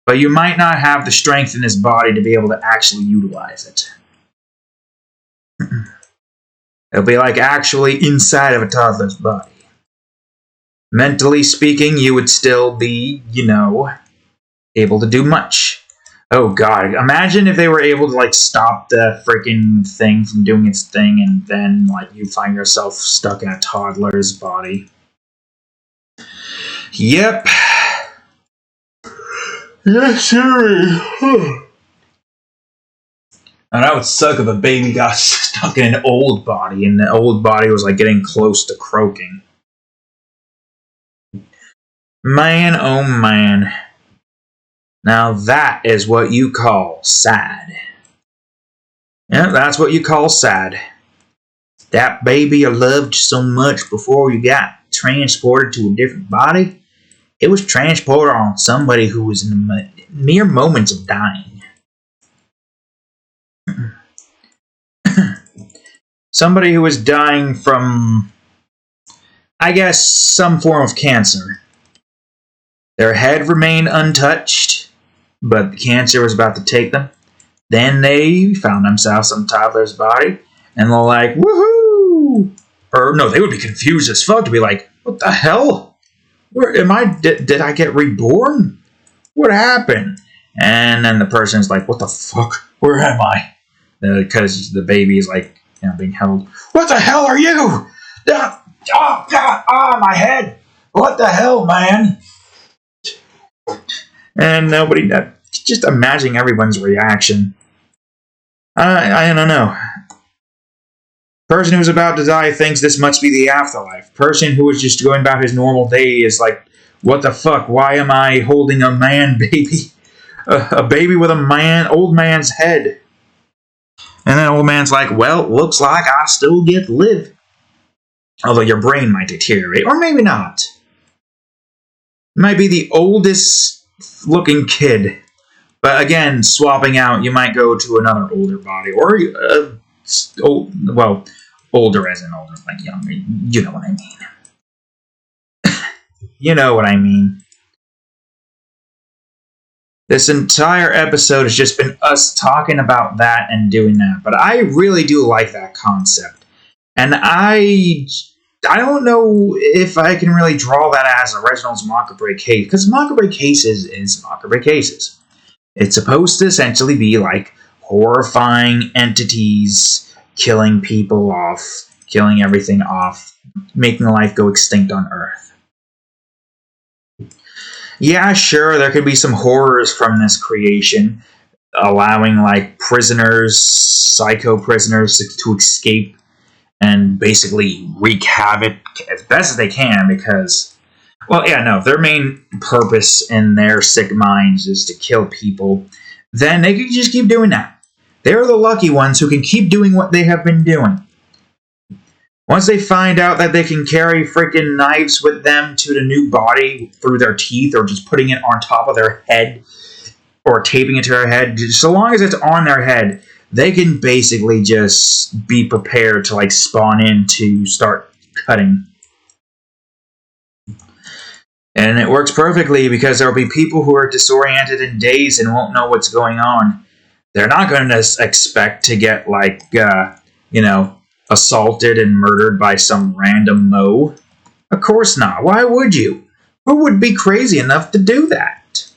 but you might not have the strength in this body to be able to actually utilize it. It'll be actually inside of a toddler's body. Mentally speaking, you would still be, able to do much. Oh god, imagine if they were able to stop the freaking thing from doing its thing and then you find yourself stuck in a toddler's body. Yep. Yes, sir. And that would suck if a baby got stuck in an old body and the old body was getting close to croaking. Man, oh man. Now that is what you call sad. Yeah, that's what you call sad. That baby you loved so much before you got transported to a different body, it was transported on somebody who was in the mere moments of dying. somebody who was dying from, I guess, some form of cancer. Their head remained untouched, but the cancer was about to take them. Then they found themselves on toddler's body, and they're like, woohoo! Or no, they would be confused as fuck to be like, what the hell? Where am I? Did I get reborn? What happened? And then the person's like, what the fuck? Where am I? Because the baby is like, being held. What the hell are you? Oh, God, my head. What the hell, man? And nobody, just imagining everyone's reaction. I don't know. Person who's about to die thinks this must be the afterlife. Person who is just going about his normal day is like, what the fuck? Why am I holding a man baby? A baby with a old man's head. And then old man's like, well, looks like I still get to live. Although your brain might deteriorate, or maybe not. Might be the oldest looking kid. But again, swapping out, you might go to another older body. Or, older as in older, like younger. You know what I mean. You know what I mean. This entire episode has just been us talking about that and doing that. But I really do like that concept. And I don't know if I can really draw that as Reginald's Mockery case. Because Mockery cases is Mockery cases. It's supposed to essentially be like horrifying entities killing people off, killing everything off, making life go extinct on Earth. Yeah, sure, there could be some horrors from this creation, allowing like prisoners, psycho prisoners to escape and basically wreak havoc as best as they can because, well, yeah, no, if their main purpose in their sick minds is to kill people, then they can just keep doing that. They're the lucky ones who can keep doing what they have been doing. Once they find out that they can carry freaking knives with them to the new body through their teeth or just putting it on top of their head or taping it to their head, so long as it's on their head, they can basically just be prepared to like spawn in to start cutting. And it works perfectly because there will be people who are disoriented in days and won't know what's going on. They're not going to expect to get like, assaulted and murdered by some random Mo. Of course not. Why would you? Who would be crazy enough to do that?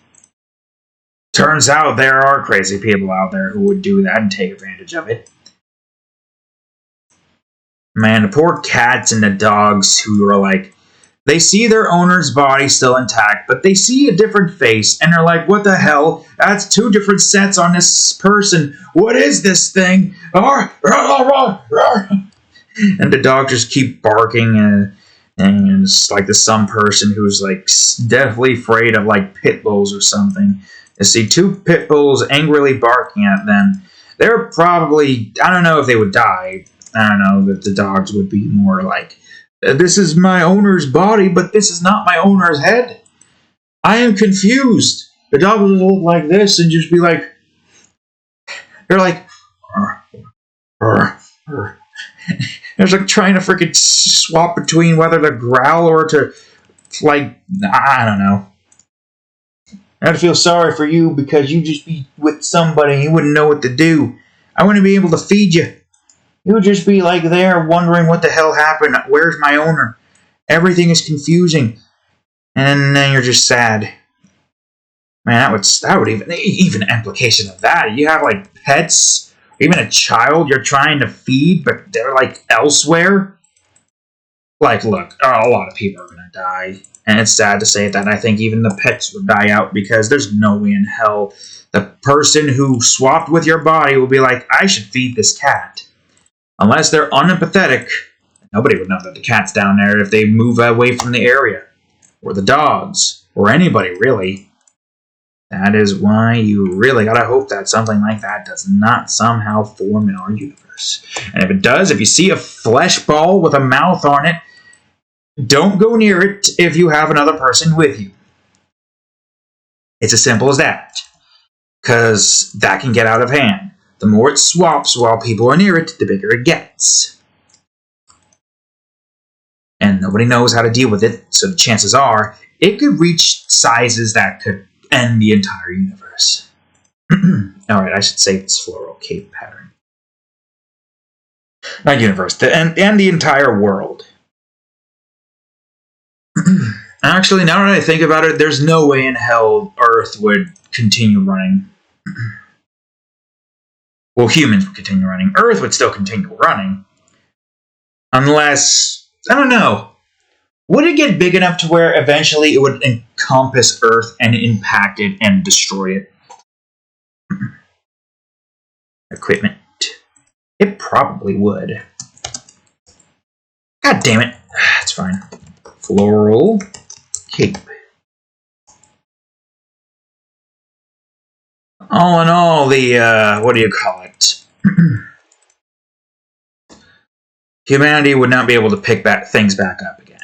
Turns out there are crazy people out there who would do that and take advantage of it. Man, the poor cats and the dogs who are like, they see their owner's body still intact, but they see a different face, and they're like, what the hell? That's two different sets on this person. What is this thing? And the dog just keep barking, and it's like the some person who's like deathly afraid of like pit bulls or something. You see two pit bulls angrily barking at them. They're probably, I don't know if they would die. I don't know, that the dogs would be more like, this is my owner's body, but this is not my owner's head. I am confused. The dog will look like this and just be like, they're like, they're like trying to freaking swap between whether to growl or to, like, I don't know. I'd feel sorry for you because you just be with somebody and you wouldn't know what to do. I wouldn't be able to feed you. You would just be like there wondering what the hell happened. Where's my owner? Everything is confusing. And then you're just sad. Man, that would even implication of that. You have like pets, even a child you're trying to feed, but they're like elsewhere. Like, look, a lot of people are going to die. And it's sad to say that. I think even the pets will die out because there's no way in hell the person who swapped with your body will be like, I should feed this cat. Unless they're unempathetic, nobody would know that the cat's down there if they move away from the area. Or the dogs. Or anybody, really. That is why you really gotta hope that something like that does not somehow form in our universe. And if it does, if you see a flesh ball with a mouth on it, don't go near it if you have another person with you. It's as simple as that. Because that can get out of hand. The more it swaps while people are near it, the bigger it gets. and nobody knows how to deal with it, so the chances are it could reach sizes that could end the entire universe. Alright, I should say it's Floral Cape pattern. Not universe, and the entire world. Actually, now that I think about it, there's no way in hell Earth would continue running. Well, humans would continue running. Earth would still continue running. Unless, I don't know. Would it get big enough to where eventually it would encompass Earth and impact it and destroy it? Equipment. It probably would. God damn it. It's fine. Floral Cape. All in all, the, what do you call it? Humanity would not be able to pick things back up again.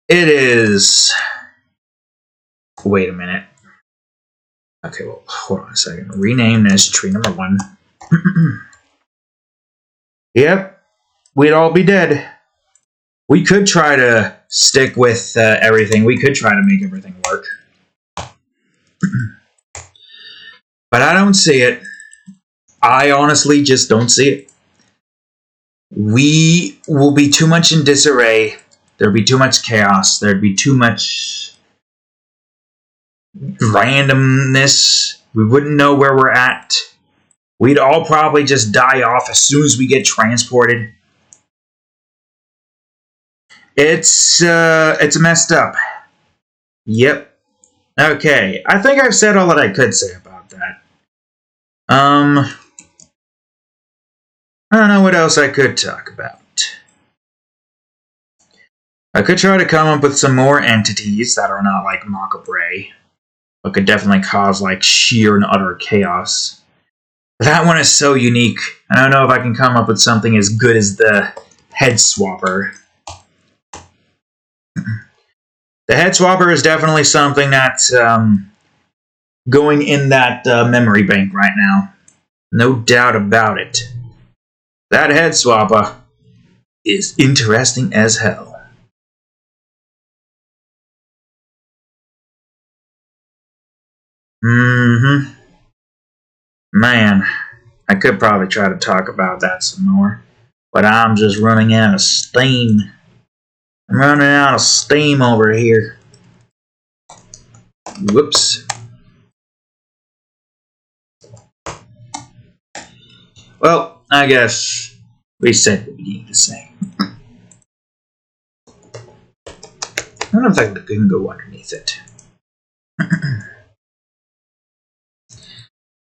It is... Wait a minute. Okay, well, hold on a second. Rename this tree number 1. Yep, we'd all be dead. We could try to stick with everything. We could try to make everything work. But I don't see it. I honestly just don't see it. We will be too much in disarray. There'd be too much chaos. There'd be too much randomness. We wouldn't know where we're at. We'd all probably just die off as soon as we get transported. It's messed up. Yep. Okay, I think I've said all that I could say about that. I don't know what else I could talk about. I could try to come up with some more entities that are not like Macabre, but could definitely cause like sheer and utter chaos. That one is so unique. I don't know if I can come up with something as good as the Head Swapper. The Head Swapper is definitely something that's going in that memory bank right now. No doubt about it. That Head Swapper is interesting as hell. Man, I could probably try to talk about that some more, but I'm just running out of steam. I'm running out of steam over here. Whoops. Well, I guess we said what we needed to say. I don't know if I can go underneath it.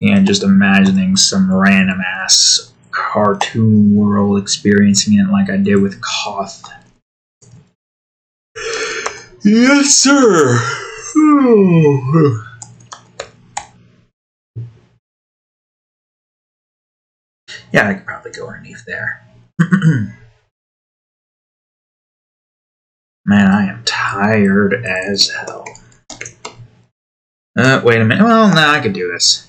And just imagining some random ass cartoon world experiencing it like I did with Koth. Yes, sir. Yeah, I could probably go underneath there. Man, I am tired as hell. Wait a minute. Well, no, I could do this.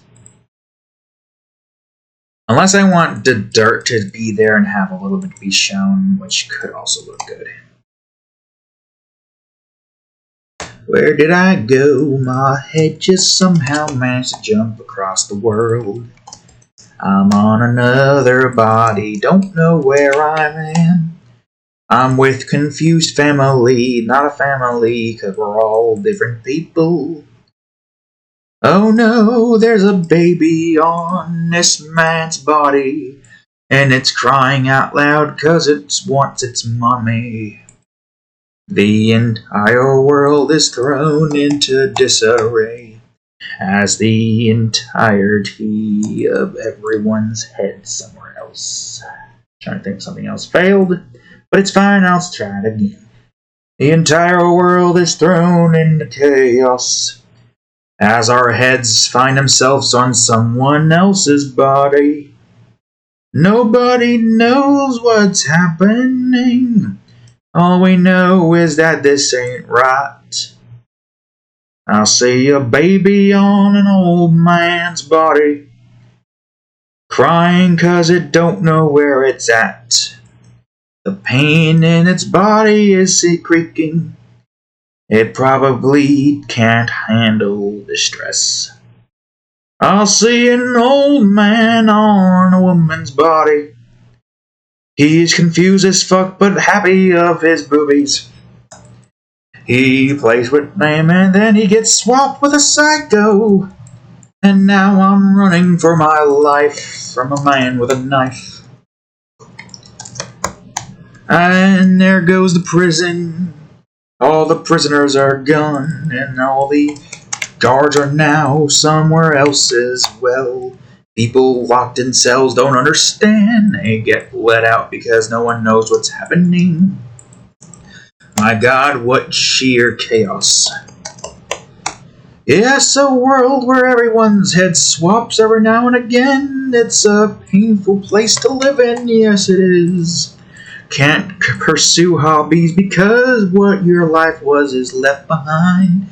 Unless I want the dirt to be there and have a little bit to be shown, which could also look good. Where did I go? My head just somehow managed to jump across the world. I'm on another body, don't know where I am. I'm with confused family, not a family, 'cause we're all different people. Oh no, there's a baby on this man's body, and it's crying out loud 'cause it wants its mommy. The entire world is thrown into disarray as the entirety of everyone's head somewhere else. Trying to think of something else failed, but it's fine, I'll try it again. The entire world is thrown into chaos as our heads find themselves on someone else's body. Nobody knows what's happening. All we know is that this ain't right. I see a baby on an old man's body. crying 'cause it don't know where it's at. The pain in its body is creaking. It probably can't handle the stress. I'll see an old man on a woman's body. He's confused as fuck but happy of his boobies. He plays with them and then he gets swapped with a psycho. And now I'm running for my life from a man with a knife. And there goes the prison. All the prisoners are gone, and all the guards are now somewhere else as well. People locked in cells don't understand. They get let out because no one knows what's happening. My God, what sheer chaos. Yes, a world where everyone's head swaps every now and again. It's a painful place to live in, yes it is. Can't pursue hobbies because what your life was is left behind.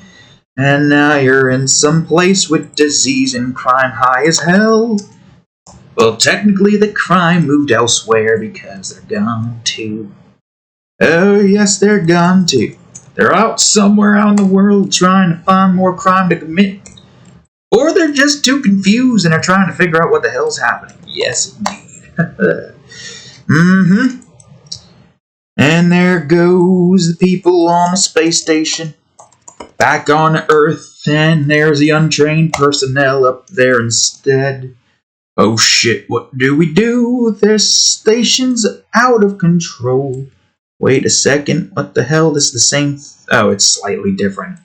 And now you're in some place with disease and crime high as hell. Well, technically the crime moved elsewhere because they're gone too. Oh yes, they're gone too. They're out somewhere out in the world trying to find more crime to commit. Or they're just too confused and are trying to figure out what the hell's happening. Yes, indeed. Mm-hmm. And there goes the people on the space station. Back on Earth, and there's the untrained personnel up there instead. Oh shit, what do we do? This station's out of control. Wait a second, what the hell? This is the same... Oh, it's slightly different.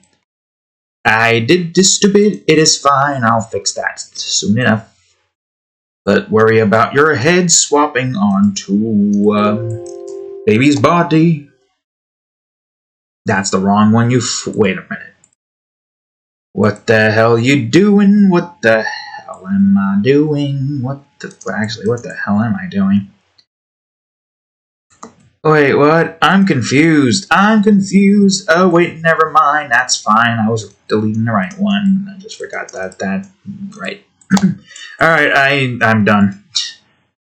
I did this stupid. It is fine, I'll fix that soon enough. But worry about your head swapping onto, baby's body. That's the wrong one, wait a minute. What the hell you doing? What the hell am I doing? Actually, what the hell am I doing? Wait, what? I'm confused. Oh, wait, never mind. That's fine. I was deleting the right one. I just forgot that. Right. Alright, I'm done.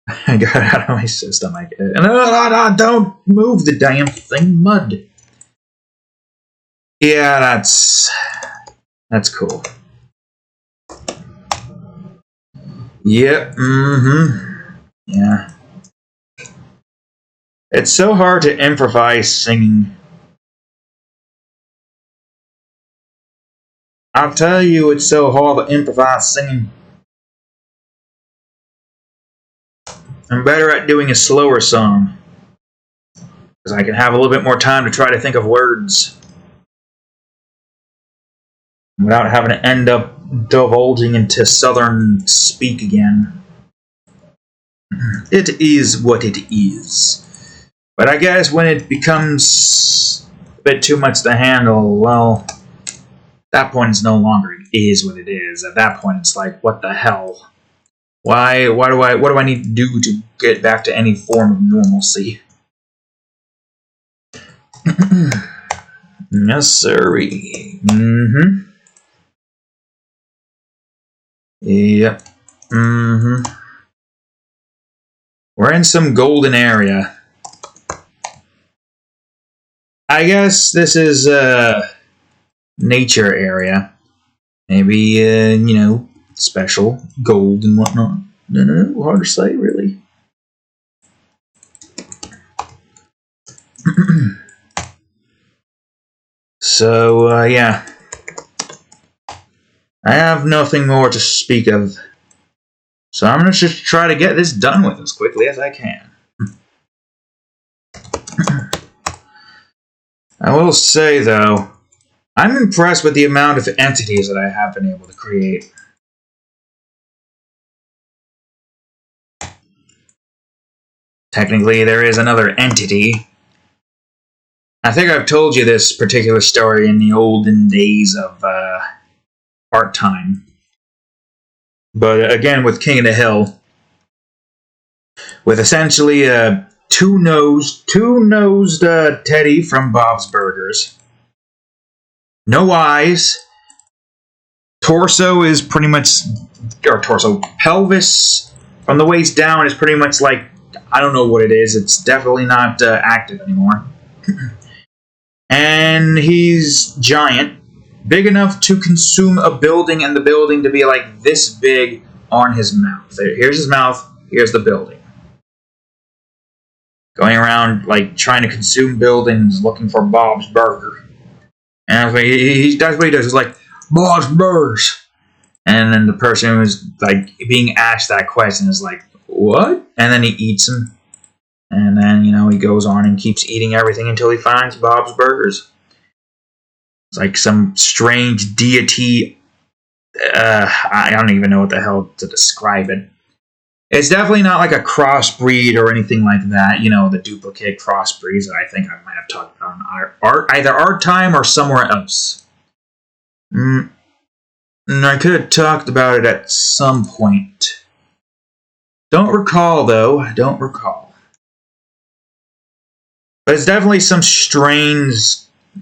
I got it out of my system. No, don't move the damn thing, mud. Yeah, that's cool. Yep, yeah. It's so hard to improvise singing. I'll tell you, it's so hard to improvise singing. I'm better at doing a slower song, because I can have a little bit more time to try to think of words without having to end up divulging into southern speak again. It is what it is. But I guess when it becomes a bit too much to handle, well, at that point it's no longer it is what it is. At that point it's like, what the hell? What do I need to do to get back to any form of normalcy? Yes, sirree. Yep. We're in some golden area. I guess this is a nature area. Maybe, special gold and whatnot. No, hard to say, really. So, yeah. I have nothing more to speak of. So I'm going to just try to get this done with as quickly as I can. I will say, though, I'm impressed with the amount of entities that I have been able to create. Technically, there is another entity. I think I've told you this particular story in the olden days of part-time. But again, with King of the Hill, with essentially a two-nosed Teddy from Bob's Burgers. No eyes. Torso is pretty much, or torso, pelvis From the waist down is pretty much like, I don't know what it is. It's definitely not active anymore. And he's giant, big enough to consume a building, and the building to be like this big on his mouth. Here's his mouth, here's the building. Going around like trying to consume buildings, looking for Bob's Burger. And that's what he does. He's like, Bob's Burgers. And then the person who's like being asked that question is like, what? And then he eats them. And then, he goes on and keeps eating everything until he finds Bob's Burgers. It's like some strange deity. I don't even know what the hell to describe it. It's definitely not like a crossbreed or anything like that. The duplicate crossbreeds that I think I might have talked about on either our time or somewhere else. And I could have talked about it at some point. Don't recall, though. I don't recall. But it's definitely some strange,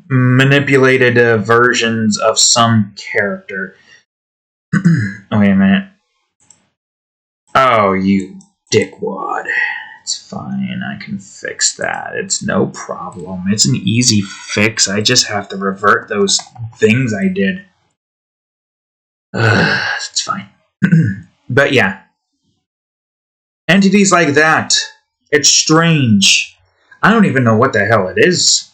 manipulated versions of some character. Wait a minute. Oh, you dickwad. It's fine. I can fix that. It's no problem. It's an easy fix. I just have to revert those things I did. It's fine. But yeah. Entities like that. It's strange. I don't even know what the hell it is.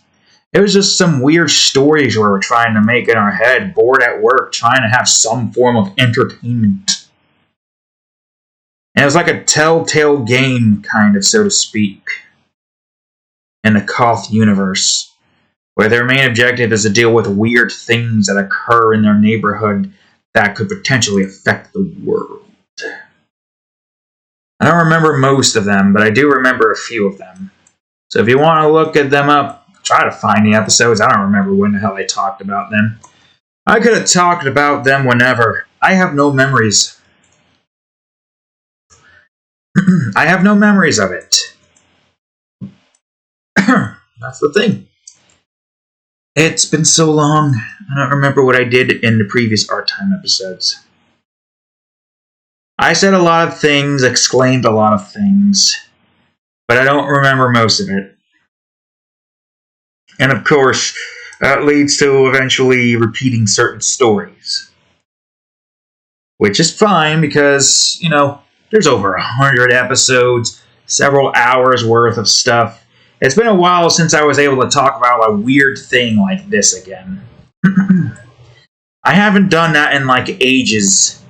It was just some weird stories we were trying to make in our head, bored at work, trying to have some form of entertainment. And it was like a telltale game, kind of, so to speak, in the Koth universe, where their main objective is to deal with weird things that occur in their neighborhood that could potentially affect the world. I don't remember most of them, but I do remember a few of them. So if you want to look at them up, try to find the episodes. I don't remember when the hell I talked about them. I could have talked about them whenever. I have no memories. I have no memories of it. That's the thing. It's been so long, I don't remember what I did in the previous Art Time episodes. I said a lot of things, exclaimed a lot of things, but I don't remember most of it. And of course, that leads to eventually repeating certain stories. Which is fine because, there's over 100 episodes, several hours worth of stuff. It's been a while since I was able to talk about a weird thing like this again. I haven't done that in ages.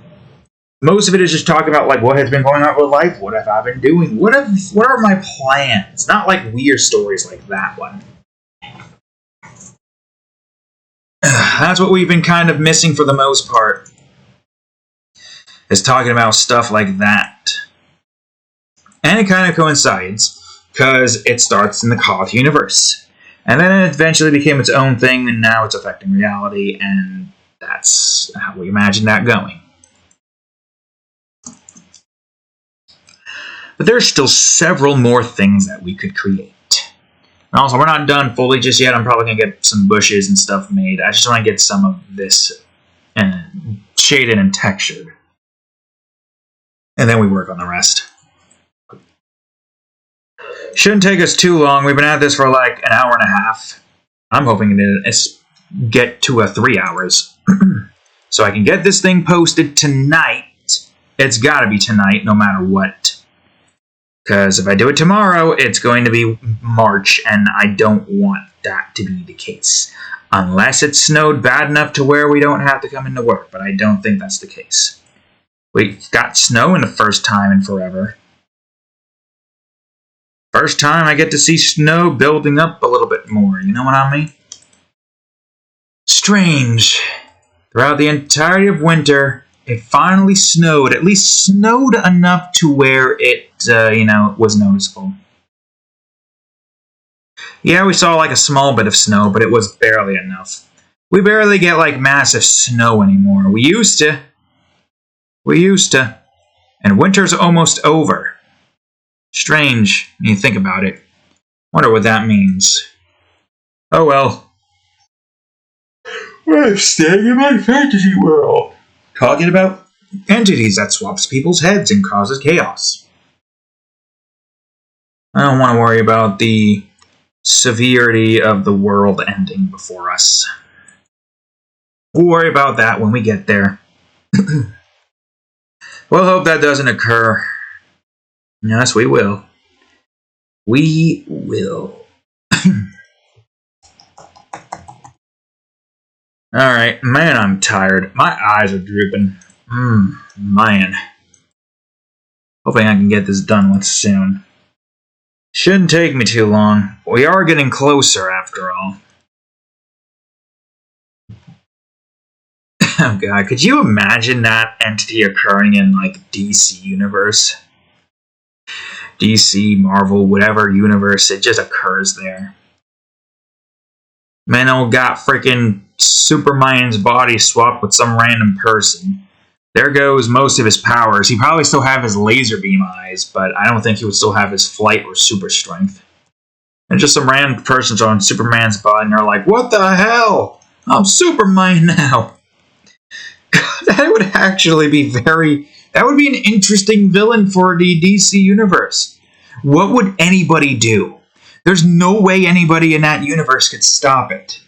Most of it is just talking about what has been going on with life, what have I been doing, what are my plans? Not weird stories like that one. That's what we've been kind of missing for the most part. Is talking about stuff like that. And it kind of coincides, because it starts in the Koth universe. And then it eventually became its own thing, and now it's affecting reality, and that's how we imagine that going. But there's still several more things that we could create. And also, we're not done fully just yet. I'm probably going to get some bushes and stuff made. I just want to get some of this shaded and textured. And then we work on the rest. Shouldn't take us too long. We've been at this for an hour and a half. I'm hoping to get to 3 hours. So I can get this thing posted tonight. It's got to be tonight, no matter what. Because if I do it tomorrow, it's going to be March, and I don't want that to be the case. Unless it snowed bad enough to where we don't have to come into work, but I don't think that's the case. We got snow in the first time in forever. First time I get to see snow building up a little bit more, you know what I mean? Strange. Throughout the entirety of winter, it finally snowed. At least snowed enough to where it, was noticeable. Yeah, we saw a small bit of snow, but it was barely enough. We barely get massive snow anymore. We used to. And winter's almost over. Strange, when you think about it. Wonder what that means. Oh well. I'm staying in my fantasy world. Talking about entities that swaps people's heads and causes chaos. I don't want to worry about the severity of the world ending before us. We'll worry about that when we get there. We'll hope that doesn't occur. Yes, we will. We will. Alright, man, I'm tired. My eyes are drooping. Man. Hoping I can get this done with soon. Shouldn't take me too long. We are getting closer, after all. Oh god, could you imagine that entity occurring in, like, DC Universe? DC, Marvel, whatever universe, it just occurs there. Menno got freaking Superman's body swapped with some random person. There goes most of his powers. He probably still have his laser beam eyes, but I don't think he would still have his flight or super strength. And just some random person's on Superman's body and they're like, what the hell? I'm Superman now. God, that would actually be that would be an interesting villain for the DC universe. What would anybody do? There's no way anybody in that universe could stop it.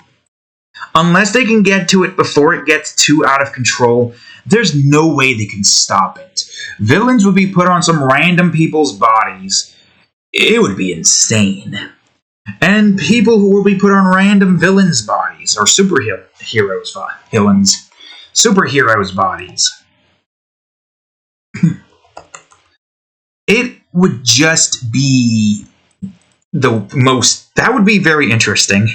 Unless they can get to it before it gets too out of control, there's no way they can stop it. Villains would be put on some random people's bodies. It would be insane. And people who will be put on random villains' bodies, or superheroes' bodies. It would just be that would be very interesting.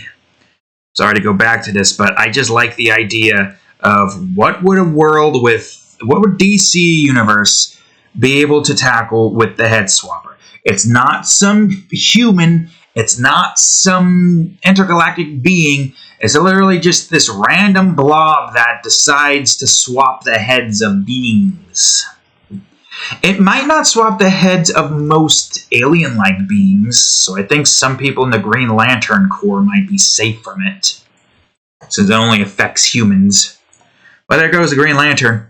Sorry to go back to this, but I just like the idea of what would DC Universe be able to tackle with the head swapper. It's not some human, it's not some intergalactic being, it's literally just this random blob that decides to swap the heads of beings. It might not swap the heads of most alien-like beings, so I think some people in the Green Lantern Corps might be safe from it, since it only affects humans. But there goes the Green Lantern.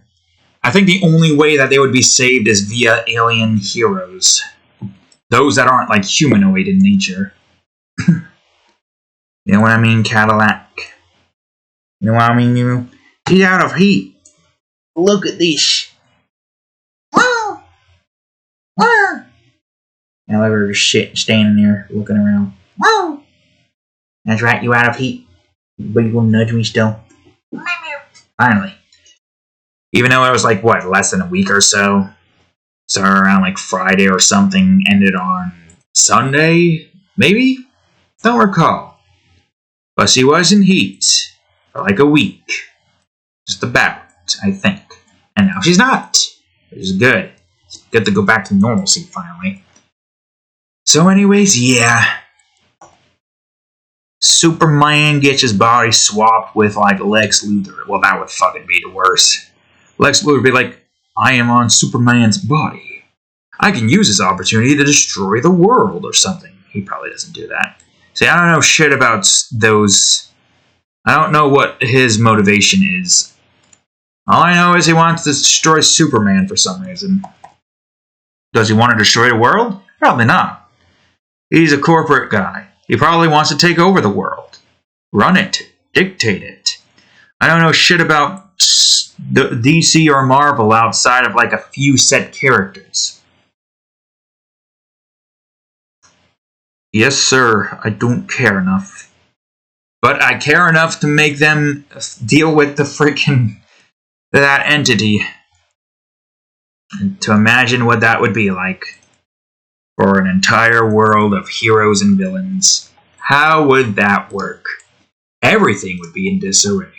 I think the only way that they would be saved is via alien heroes. Those that aren't, like, humanoid in nature. You know what I mean, Cadillac? You know what I mean, you? He's out of heat. Look at this. Now everyone's standing there looking around. Whoa! That's right, you out of heat. But you gonna nudge me still? Finally. Even though it was like, what, less than a week or so? So around like Friday or something, ended on Sunday? Maybe? Don't recall. But she was in heat for like a week. Just about, I think. And now she's not. Which is good. It's good to go back to normalcy finally. So anyways, yeah. Superman gets his body swapped with like Lex Luthor. Well, that would fucking be the worst. Lex Luthor would be like, I am on Superman's body. I can use this opportunity to destroy the world or something. He probably doesn't do that. See, I don't know shit about those. I don't know what his motivation is. All I know is he wants to destroy Superman for some reason. Does he want to destroy the world? Probably not. He's a corporate guy. He probably wants to take over the world. Run it. Dictate it. I don't know shit about DC or Marvel outside of like a few set characters. Yes, sir. I don't care enough. But I care enough to make them deal with that entity. And to imagine what that would be like. For an entire world of heroes and villains. How would that work? Everything would be in disarray.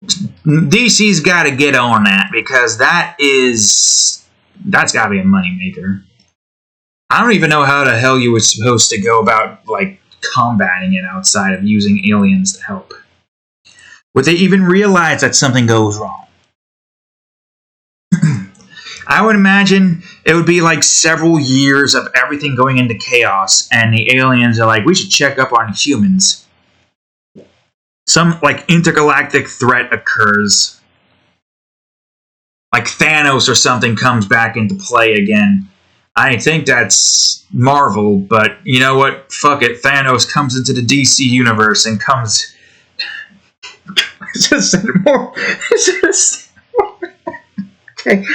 DC's got to get on that because that's got to be a moneymaker. I don't even know how the hell you were supposed to go about like combating it outside of using aliens to help. Would they even realize that something goes wrong? I would imagine it would be like several years of everything going into chaos, and the aliens are like, we should check up on humans. Some like intergalactic threat occurs, like Thanos or something comes back into play again. I think that's Marvel, but you know what? Fuck it. Thanos comes into the DC universe and comes. Okay,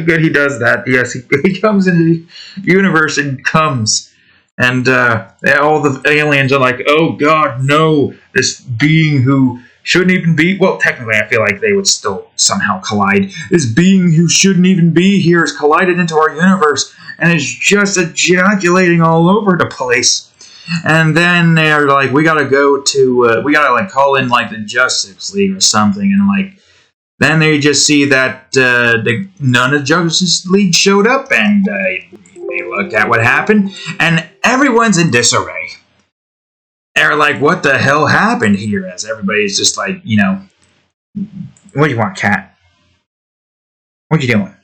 good. He does that. Yes, he comes into the universe and comes, and all the aliens are like, "Oh God, no! This being who shouldn't even be." Well, technically, I feel like they would still somehow collide. This being who shouldn't even be here has collided into our universe and is just ejaculating all over the place. And then they're like, "We gotta go to, we gotta like call in like the Justice League or something," and like. Then they just see that none of Justice League showed up, and they look at what happened, and everyone's in disarray. They're like, what the hell happened here? As everybody's just like, what do you want, cat? What you doing?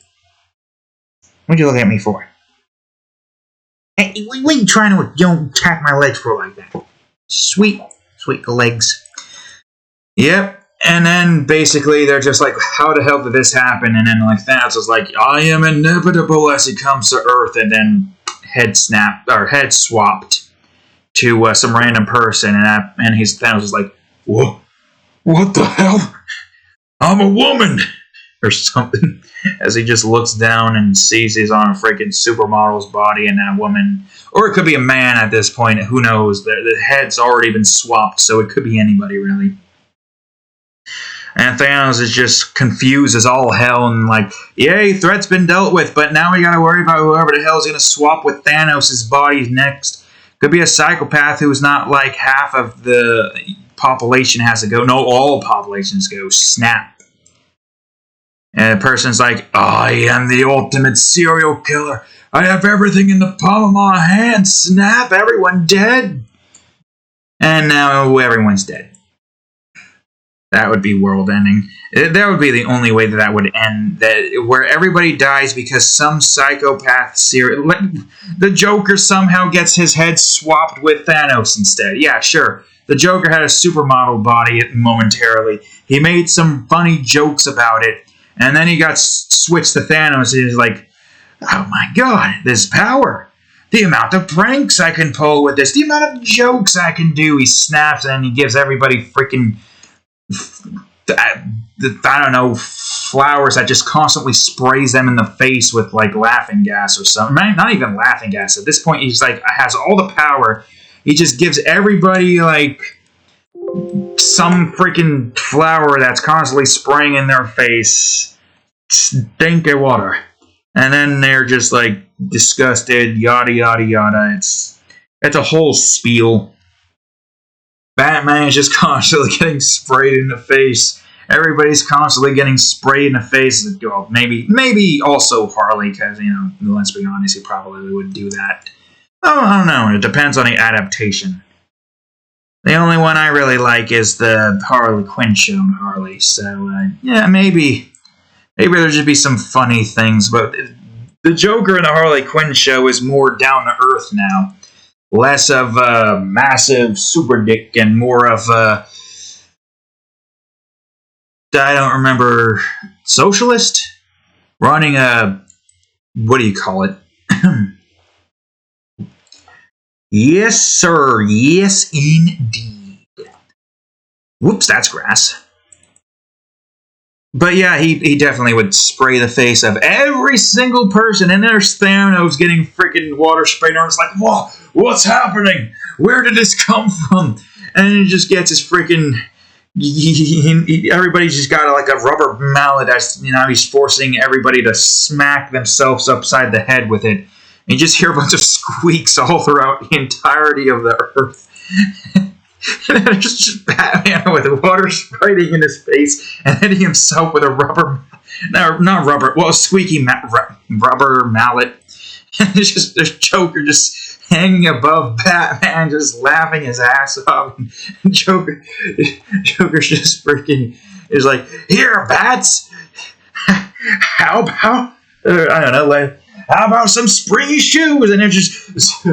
What you looking at me for? Hey, what are you trying to attack my legs for like that? Sweet legs. Yep. And then basically they're just like, how the hell did this happen? And then like Thanos is like, I am inevitable as he comes to Earth, and then head swapped to some random person, and Thanos is like, what the hell? I'm a woman or something. As he just looks down and sees he's on a freaking supermodel's body, and that woman, or it could be a man at this point. Who knows? The head's already been swapped, so it could be anybody really. And Thanos is just confused as all hell and like, yay, threat's been dealt with, but now we gotta worry about whoever the hell is gonna swap with Thanos' body next. Could be a psychopath who's not like half of the population has to go. No, all populations go. Snap. And the person's like, I am the ultimate serial killer. I have everything in the palm of my hand. Snap, everyone dead. And now everyone's dead. That would be world ending. That would be the only way that would end. Where everybody dies because some psychopath the Joker somehow gets his head swapped with Thanos instead. Yeah, sure. The Joker had a supermodel body momentarily. He made some funny jokes about it, and then he got switched to Thanos, and he's like, oh my god, this power. The amount of pranks I can pull with this. The amount of jokes I can do. He snaps, and he gives everybody freaking... I don't know, flowers that just constantly sprays them in the face with like laughing gas or something. Not even laughing gas. At this point, he's like has all the power. He just gives everybody like some freaking flower that's constantly spraying in their face. Stinky water. And then they're just like disgusted, yada yada yada. It's a whole spiel. Batman is just constantly getting sprayed in the face. Everybody's constantly getting sprayed in the face. Well, maybe also Harley, because, let's be honest, he probably would do that. Oh, I don't know. It depends on the adaptation. The only one I really like is the Harley Quinn show, Harley. So, yeah, maybe there'll just be some funny things. But the Joker in the Harley Quinn show is more down to earth now. Less of a massive super dick and more of a, I don't remember, socialist? Running a, what do you call it? Yes, sir. Yes, indeed. Whoops, that's grass. But yeah, he definitely would spray the face of every single person, and there's Thanos getting freaking water sprayed on. It's like, whoa, what's happening? Where did this come from? And he just gets his freaking... everybody's just got like a rubber mallet that's, he's forcing everybody to smack themselves upside the head with it. And you just hear a bunch of squeaks all throughout the entirety of the earth. And then just Batman with the water spraying in his face, and hitting himself with a squeaky rubber mallet. And it's just there's Joker just hanging above Batman, just laughing his ass off. And Joker's just freaking is like, here, bats. How about I don't know, like. How about some springy shoes? And it's just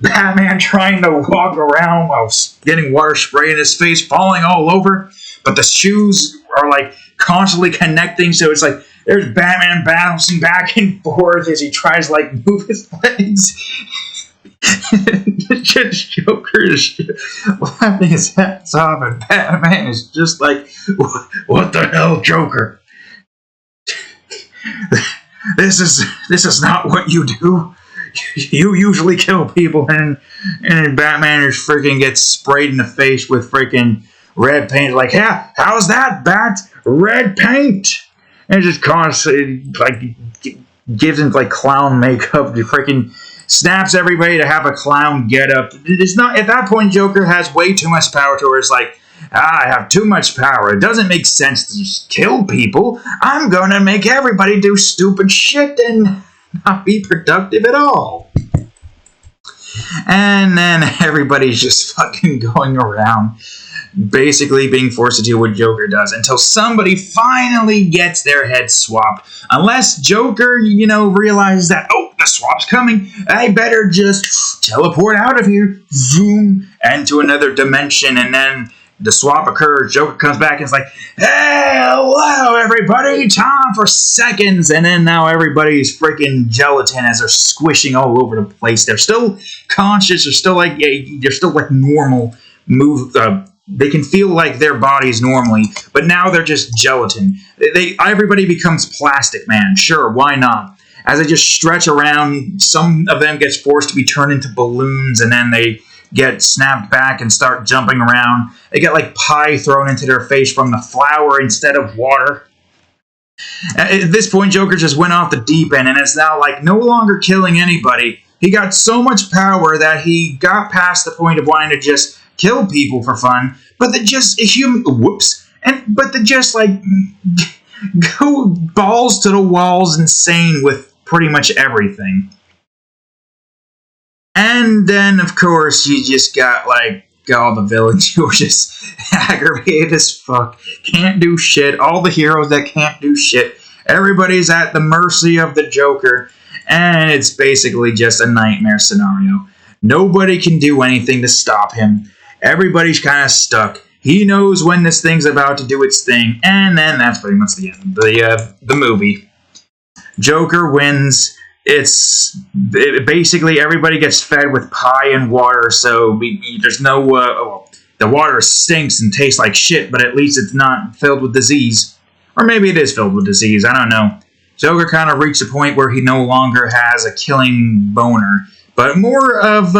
Batman trying to walk around while getting water spray in his face, falling all over. But the shoes are like constantly connecting, so it's like There's Batman bouncing back and forth as he tries to, like, move his legs. Just Joker is laughing his ass off, and Batman is just like, what the hell, Joker? This is not what you do. You usually kill people, and Batman just freaking gets sprayed in the face with freaking red paint. Like, yeah, how's that, Bat? Red paint! And it just constantly, like, gives him, like, clown makeup. He freaking snaps everybody to have a clown get up. It's not, at that point, Joker has way too much power to where it's like, I have too much power. It doesn't make sense to just kill people. I'm gonna make everybody do stupid shit and not be productive at all. And then everybody's just fucking going around basically being forced to do what Joker does until somebody finally gets their head swapped. Unless Joker, realizes that, oh, the swap's coming, I better just teleport out of here, zoom, and to another dimension, and then the swap occurs. Joker comes back and is like, hey, hello, everybody, time for seconds. And then now everybody's freaking gelatin as they're squishing all over the place. They're still conscious. They're still like normal. They can feel like their bodies normally, but now they're just gelatin. Everybody becomes Plastic Man. Sure, why not? As they just stretch around, some of them gets forced to be turned into balloons, and then they get snapped back and start jumping around. They get like pie thrown into their face from the flour instead of water. At this point, Joker just went off the deep end and is now like no longer killing anybody. He got so much power that he got past the point of wanting to just kill people for fun, but they just like go balls to the walls insane with pretty much everything. And then, of course, you just got, like, all the villains who are just aggravated as fuck. Can't do shit. All the heroes that can't do shit. Everybody's at the mercy of the Joker. And it's basically just a nightmare scenario. Nobody can do anything to stop him. Everybody's kind of stuck. He knows when this thing's about to do its thing. And then that's pretty much the end of the movie. Joker wins. Basically everybody gets fed with pie and water, so there's no, the water stinks and tastes like shit, but at least it's not filled with disease. Or maybe it is filled with disease, I don't know. Joker kind of reached a point where he no longer has a killing boner, but more of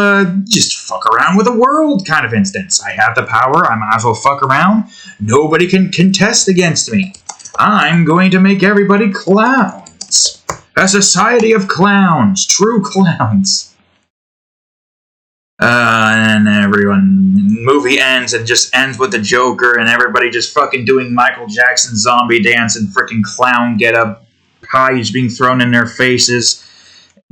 just fuck around with the world kind of instance. I have the power, I might as well fuck around. Nobody can contest against me. I'm going to make everybody clowns. A society of clowns. True clowns. And movie ends and just ends with the Joker and everybody just fucking doing Michael Jackson zombie dance and freaking clown get up. Pies being thrown in their faces.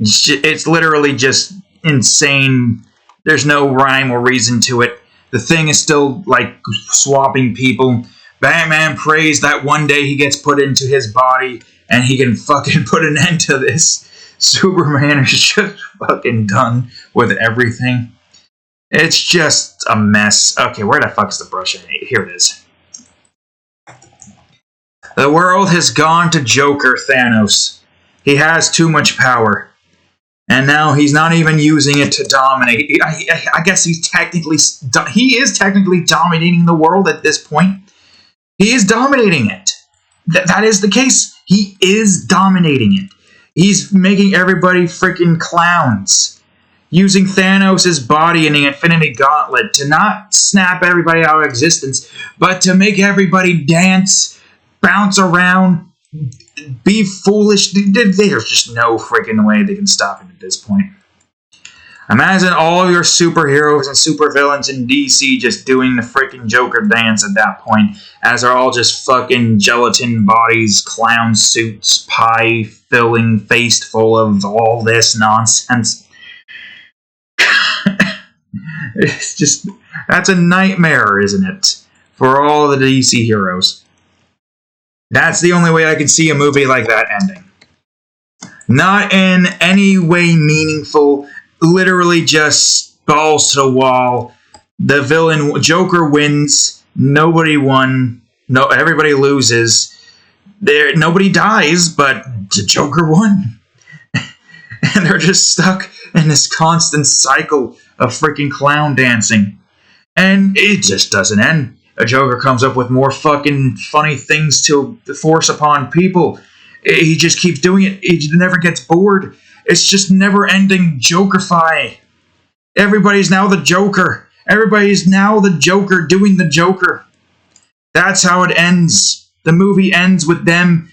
It's literally just insane. There's no rhyme or reason to it. The thing is still, like, swapping people. Batman prays that one day he gets put into his body and he can fucking put an end to this. Superman is just fucking done with everything. It's just a mess. Okay, where the fuck is the brush? Here it is. The world has gone to Joker Thanos. He has too much power. And now he's not even using it to dominate. I guess he is technically dominating the world at this point. He is dominating it. That is the case. He is dominating it. He's making everybody freaking clowns. Using Thanos' body in the Infinity Gauntlet to not snap everybody out of existence, but to make everybody dance, bounce around, be foolish. There's just no freaking way they can stop him at this point. Imagine all of your superheroes and supervillains in DC just doing the freaking Joker dance at that point, as they're all just fucking gelatin bodies, clown suits, pie filling, faced full of all this nonsense. It's just, that's a nightmare, isn't it? For all the DC heroes. That's the only way I could see a movie like that ending. Not in any way meaningful, literally just balls to the wall. The villain, Joker wins, nobody won, no, everybody loses. nobody dies, but the Joker won. And they're just stuck in this constant cycle of freaking clown dancing. And it just doesn't end. A Joker comes up with more fucking funny things to force upon people. He just keeps doing it. He never gets bored. It's just never-ending Jokerify. Everybody's now the Joker. Everybody's now the Joker doing the Joker. That's how it ends. The movie ends with them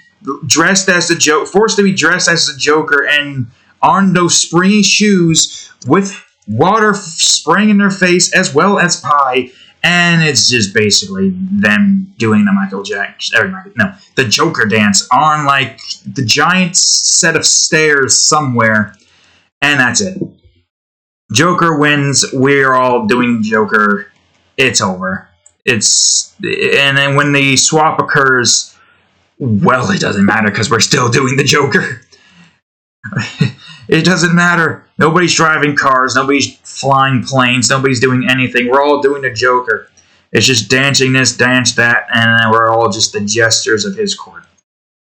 dressed as the Joker, forced to be dressed as the Joker, and on those springy shoes with water spraying in their face as well as pie. And it's just basically them doing the Joker dance on like the giant set of stairs somewhere. And that's it. Joker wins. We're all doing Joker. It's over. And then when the swap occurs, well, it doesn't matter because we're still doing the Joker. It doesn't matter. Nobody's driving cars. Nobody's flying planes. Nobody's doing anything. We're all doing the Joker. It's just dancing this, dance that, and we're all just the gestures of his court.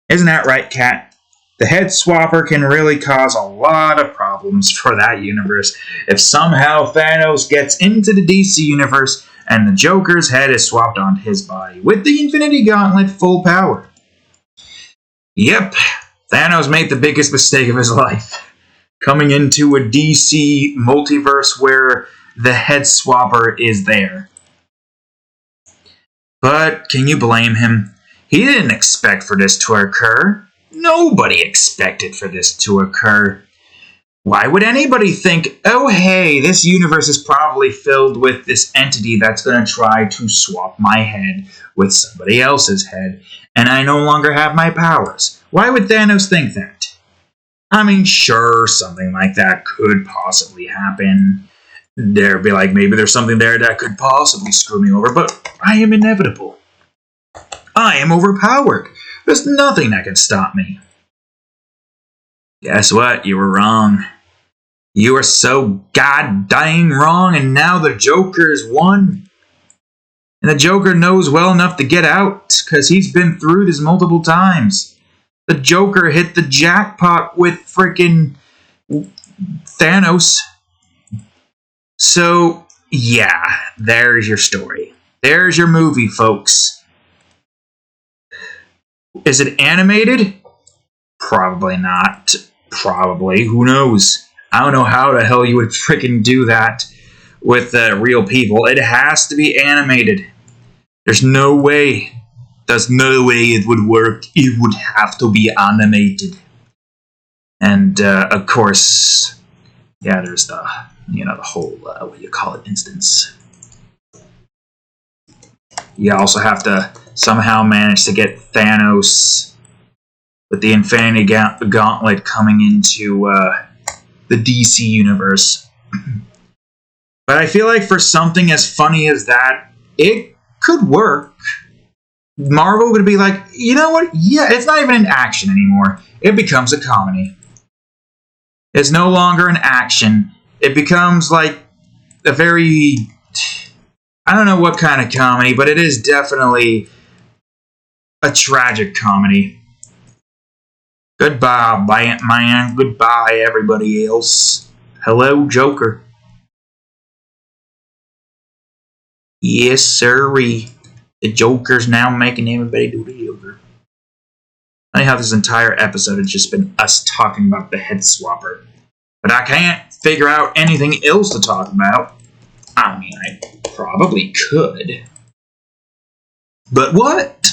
Isn't that right, Kat? The head swapper can really cause a lot of problems for that universe if somehow Thanos gets into the DC universe and the Joker's head is swapped onto his body with the Infinity Gauntlet full power. Yep, Thanos made the biggest mistake of his life. Coming into a DC multiverse where the head swapper is there. But can you blame him? He didn't expect for this to occur. Nobody expected for this to occur. Why would anybody think, oh hey, this universe is probably filled with this entity that's going to try to swap my head with somebody else's head, and I no longer have my powers? Why would Thanos think that? I mean, sure, something like that could possibly happen. There'd be like, maybe there's something there that could possibly screw me over, but I am inevitable. I am overpowered. There's nothing that can stop me. Guess what? You were wrong. You are so goddamn wrong, and now the Joker's won. And the Joker knows well enough to get out, because he's been through this multiple times. The Joker hit the jackpot with frickin' Thanos. So, yeah, there's your story. There's your movie, folks. Is it animated? Probably not. Probably. Who knows? I don't know how the hell you would frickin' do that with real people. It has to be animated. There's no way. There's no way it would work. It would have to be animated. And, of course, yeah, there's the whole, instance. You also have to somehow manage to get Thanos with the Infinity Gauntlet coming into the DC universe. But I feel like for something as funny as that, it could work. Marvel would be like, you know what? Yeah, it's not even an action anymore. It becomes a comedy. It's no longer an action. It becomes like a very... I don't know what kind of comedy, but it is definitely a tragic comedy. Goodbye, Batman. Goodbye, everybody else. Hello, Joker. Yes, sirree. The Joker's now making everybody do the Joker. I have this entire episode has just been us talking about the head swapper. But I can't figure out anything else to talk about. I mean, I probably could. But what?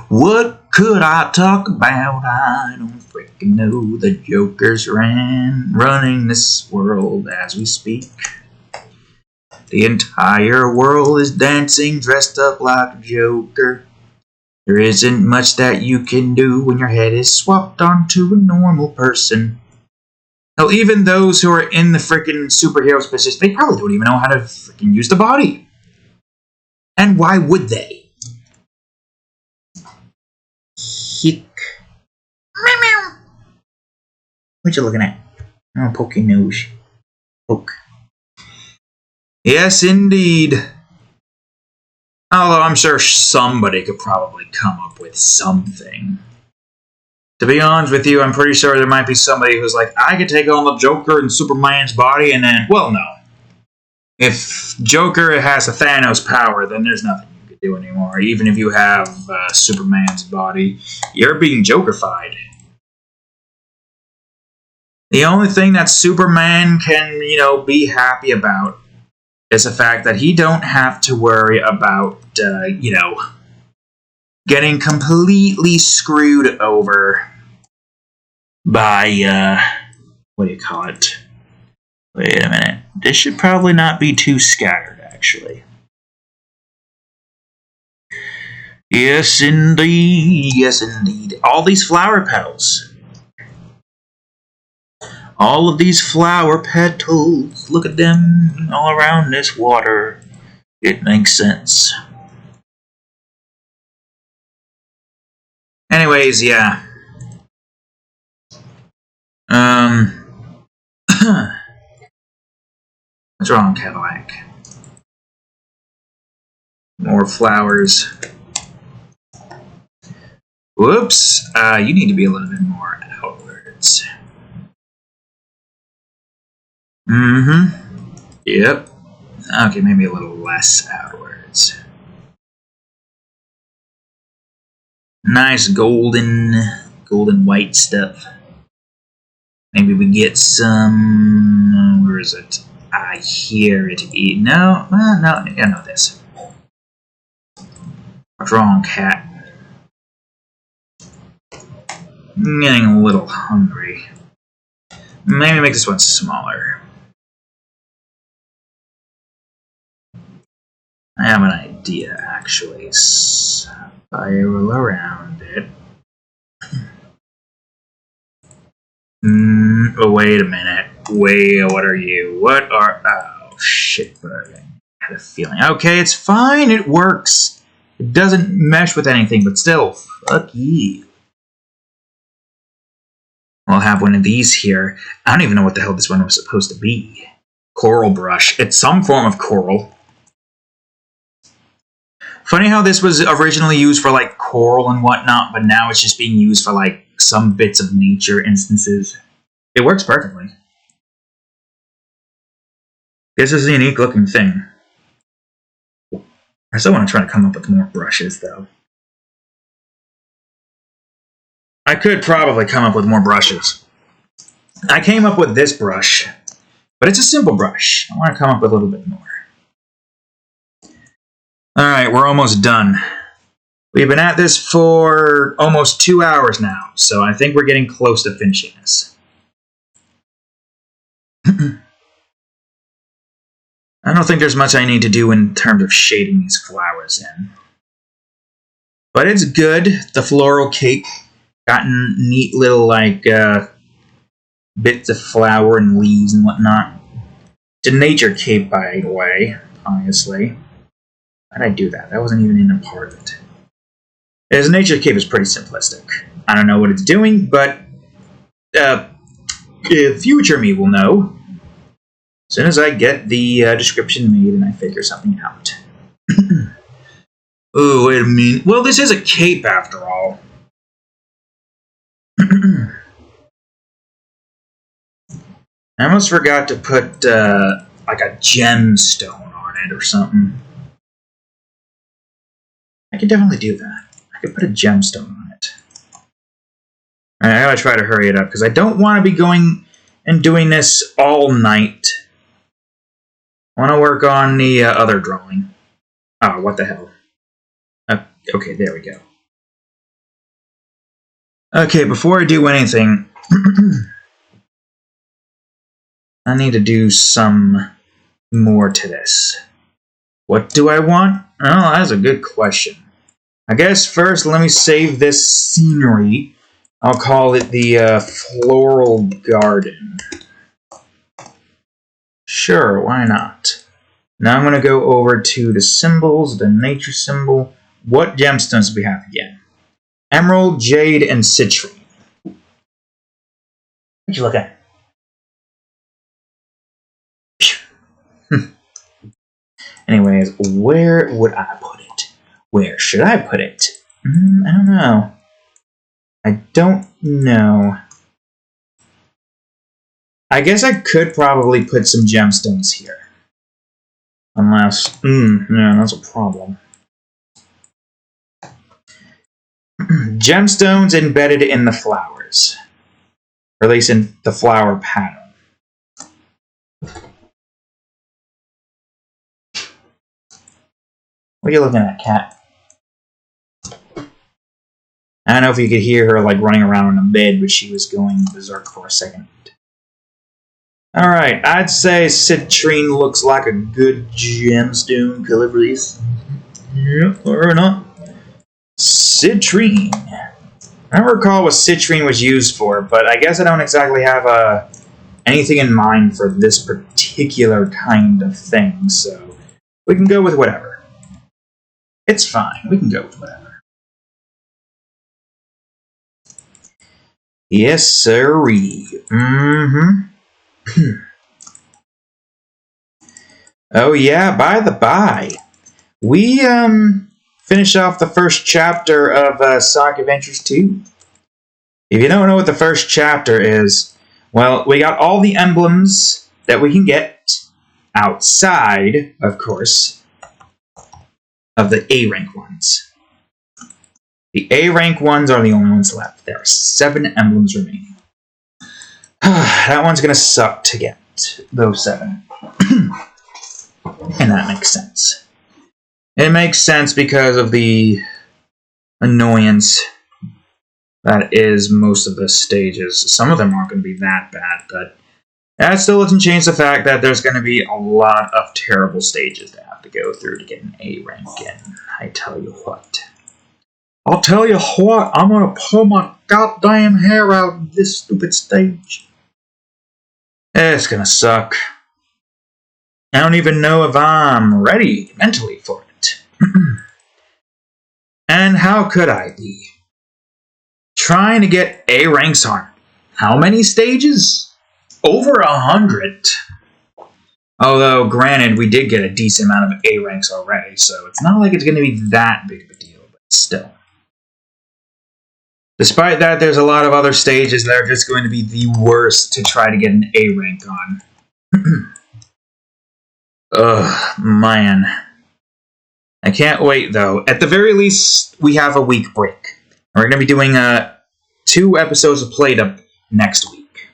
What could I talk about? I don't freaking know. The Joker's running this world as we speak. The entire world is dancing, dressed up like a Joker. There isn't much that you can do when your head is swapped onto a normal person. Hell, even those who are in the freaking superhero position, they probably don't even know how to freaking use the body. And why would they? Hick. Meow. What you looking at? Oh, poke your nose. Poke. Yes, indeed. Although I'm sure somebody could probably come up with something. To be honest with you, I'm pretty sure there might be somebody who's like, I could take on the Joker in Superman's body, and then, well, no. If Joker has a Thanos power, then there's nothing you could do anymore. Even if you have Superman's body, you're being Jokerfied. The only thing that Superman can, be happy about is the fact that he don't have to worry about, getting completely screwed over by, what do you call it? Wait a minute. This should probably not be too scattered, actually. Yes, indeed. Yes, indeed. All these flower petals. All of these flower petals. Look at them all around this water. It makes sense. Anyways, yeah. What's wrong, Cadillac? More flowers. Whoops. You need to be a little bit more outwards. Mm-hmm. Yep. Okay, maybe a little less outwards. Nice golden white stuff. Maybe we get some... where is it? I hear it. No, no, I know this. What's wrong, cat? I'm getting a little hungry. Maybe make this one smaller. I have an idea, actually. Spiral around it. Oh, wait a minute. Wait, what are you? What are... Oh, shit, I had a feeling. Okay, it's fine. It works. It doesn't mesh with anything, but still, fuck you. I'll have one of these here. I don't even know what the hell this one was supposed to be. Coral brush. It's some form of coral. Funny how this was originally used for, like, coral and whatnot, but now it's just being used for, like, some bits of nature instances. It works perfectly. This is a unique looking thing. I still want to try to come up with more brushes, though. I could probably come up with more brushes. I came up with this brush, but it's a simple brush. I want to come up with a little bit more. Alright, we're almost done. We've been at this for almost 2 hours now, so I think we're getting close to finishing this. I don't think there's much I need to do in terms of shading these flowers in. But it's good. The Floral Cape got neat little, like, bits of flower and leaves and whatnot. It's a nature cape, by the way, obviously. Why did I do that? That wasn't even in a part of it. As a nature cape is pretty simplistic. I don't know what it's doing, but future me will know. As soon as I get the description made and I figure something out. Oh, wait a minute. Well, this is a cape after all. I almost forgot to put like a gemstone on it or something. I could definitely do that. I could put a gemstone on it. Alright, I gotta try to hurry it up because I don't want to be going and doing this all night. I want to work on the other drawing. Oh, what the hell. Okay, there we go. Okay, before I do anything, I need to do some more to this. What do I want? Oh, that's a good question. I guess first let me save this scenery. I'll call it the Floral Garden. Sure, why not? Now I'm going to go over to the symbols, the nature symbol. What gemstones do we have again? Emerald, jade, and citrine. What you look at? Anyways, where would I put it? Where should I put it? I don't know. I don't know. I guess I could probably put some gemstones here. Unless, no, that's a problem. Gemstones embedded in the flowers. Or at least in the flower pattern. What are you looking at, cat? I don't know if you could hear her like running around on a bed, but she was going berserk for a second. Alright, I'd say citrine looks like a good gemstone color for this. Yep, or not. Citrine. I don't recall what citrine was used for, but I guess I don't exactly have anything in mind for this particular kind of thing, so we can go with whatever. It's fine, we can go with whatever. Yes, sirree. Oh yeah, by the by, we finished off the first chapter of Sonic Adventures 2. If you don't know what the first chapter is, well, we got all the emblems that we can get outside, of course, of the A rank ones. The A rank ones are the only ones left. There are 7 emblems remaining. That one's gonna suck to get, those 7. And that makes sense. It makes sense because of the annoyance that is most of the stages. Some of them aren't going to be that bad, but that still doesn't change the fact that there's going to be a lot of terrible stages to have to go through to get an A rank in. I tell you what. I'll tell you what, I'm going to pull my goddamn hair out of this stupid stage. It's going to suck. I don't even know if I'm ready mentally for it. And how could I be? Trying to get A ranks on how many stages? Over 100. Although, granted, we did get a decent amount of A ranks already, so it's not like it's going to be that big of a deal, but still. Despite that, there's a lot of other stages that are just going to be the worst to try to get an A rank on. Ugh, man. I can't wait, though. At the very least, we have a week break. We're going to be doing 2 episodes of Played Up next week.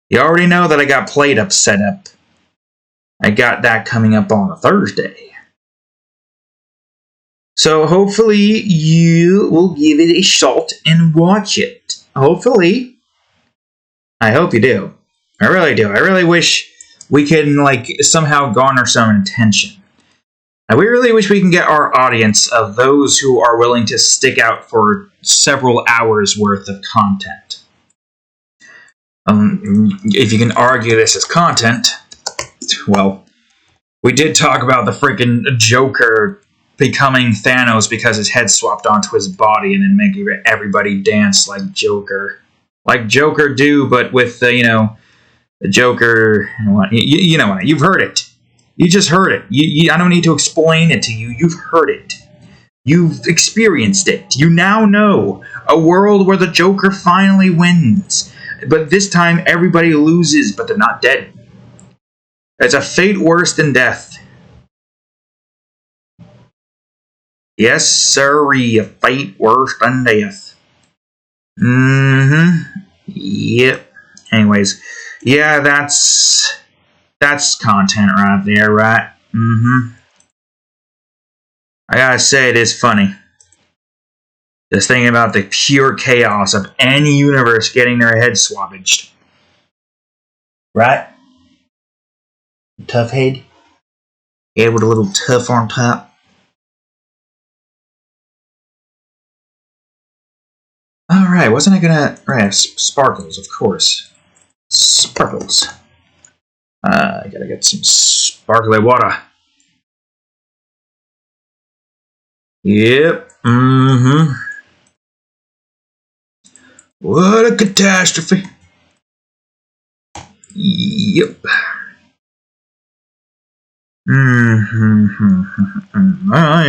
You already know that I got Played Up set up. I got that coming up on a Thursday. So hopefully you will give it a shot and watch it. Hopefully. I hope you do. I really do. I really wish we can somehow garner some attention. And we really wish we can get our audience of those who are willing to stick out for several hours worth of content. If you can argue this as content, well, we did talk about the freaking Joker becoming Thanos because his head swapped onto his body and then making everybody dance like Joker. Like Joker do, but with, the Joker... You know what? You've heard it. You just heard it. I don't need to explain it to you. You've heard it. You've experienced it. You now know a world where the Joker finally wins. But this time, everybody loses, but they're not dead. It's a fate worse than death. Yes, sirree, a fate worse than death. Yep. Anyways, yeah, that's content right there, right? I gotta say, it is funny. Just thinking about the pure chaos of any universe getting their head swappaged. Right? Tough head? Head with a little tuff on top. Alright, wasn't I gonna... Right, sparkles, of course. Sparkles. I gotta get some sparkly water. Yep. What a catastrophe. Yep. I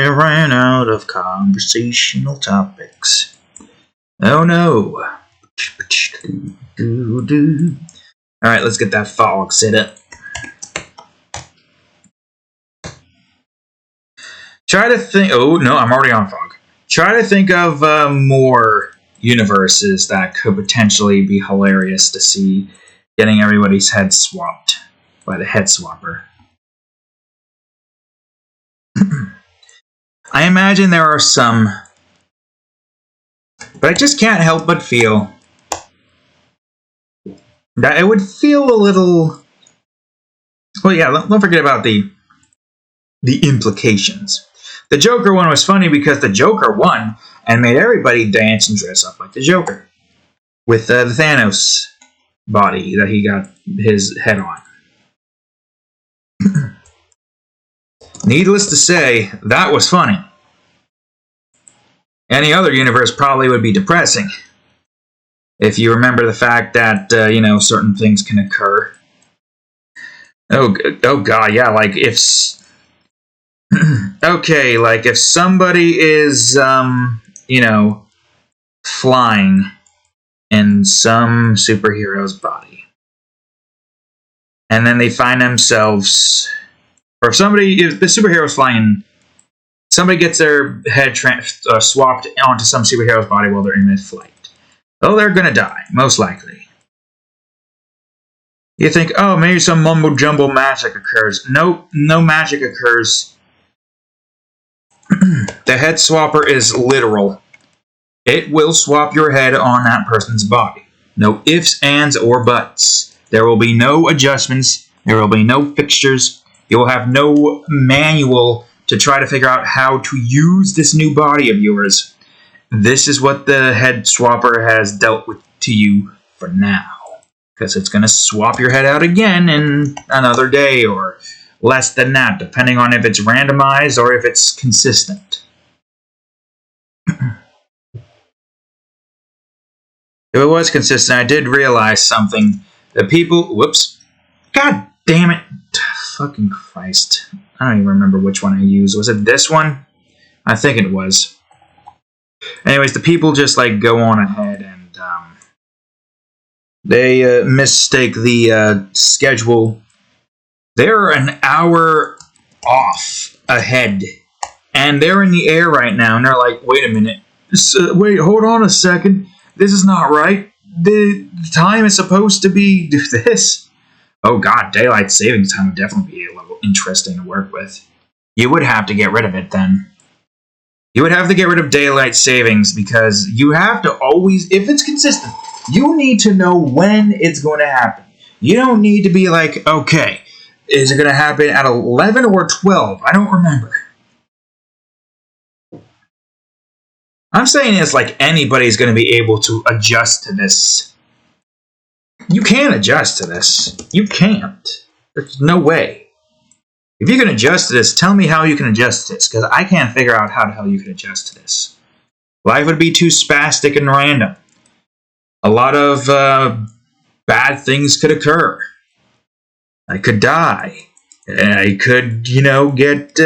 ran out of conversational topics. Oh no. Alright, let's get that fog set up. Try to think. Oh no, I'm already on fog. Try to think of more universes that could potentially be hilarious to see getting everybody's head swapped by the head swapper. I imagine there are some, but I just can't help but feel that it would feel a little. Well, yeah, don't forget about the implications. The Joker one was funny because the Joker won and made everybody dance and dress up like the Joker with the Thanos body that he got his head on. Needless to say, that was funny. Any other universe probably would be depressing. If you remember the fact that, certain things can occur. Oh god, yeah, like if... okay, like if somebody is, flying in some superhero's body, and then they find themselves... Or if the superhero is flying, somebody gets their head swapped onto some superhero's body while they're in mid-flight. Oh, they're gonna die, most likely. You think, oh, maybe some mumbo-jumbo magic occurs. Nope, no magic occurs. The head swapper is literal. It will swap your head on that person's body. No ifs, ands, or buts. There will be no adjustments. There will be no fixtures. You will have no manual to try to figure out how to use this new body of yours. This is what the head swapper has dealt with to you for now. Because it's going to swap your head out again in another day or less than that, depending on if it's randomized or if it's consistent. If it was consistent, I did realize something. The people... Whoops. God damn it. Fucking Christ. I don't even remember which one I used. Was it this one? I think it was. Anyways, the people just go on ahead and they mistake the schedule. They're an hour off ahead. And they're in the air right now. And they're like, wait a minute. Wait, hold on a second. This is not right. The time is supposed to be this. Oh god, daylight savings time would definitely be a little interesting to work with. You would have to get rid of it then. You would have to get rid of daylight savings because you have to always, if it's consistent, you need to know when it's going to happen. You don't need to be like, okay, is it going to happen at 11 or 12? I don't remember. I'm saying it's like anybody's going to be able to adjust to this. You can't adjust to this. You can't. There's no way. If you can adjust to this, tell me how you can adjust to this, because I can't figure out how the hell you can adjust to this. Life would be too spastic and random. A lot of bad things could occur. I could die. I could, get...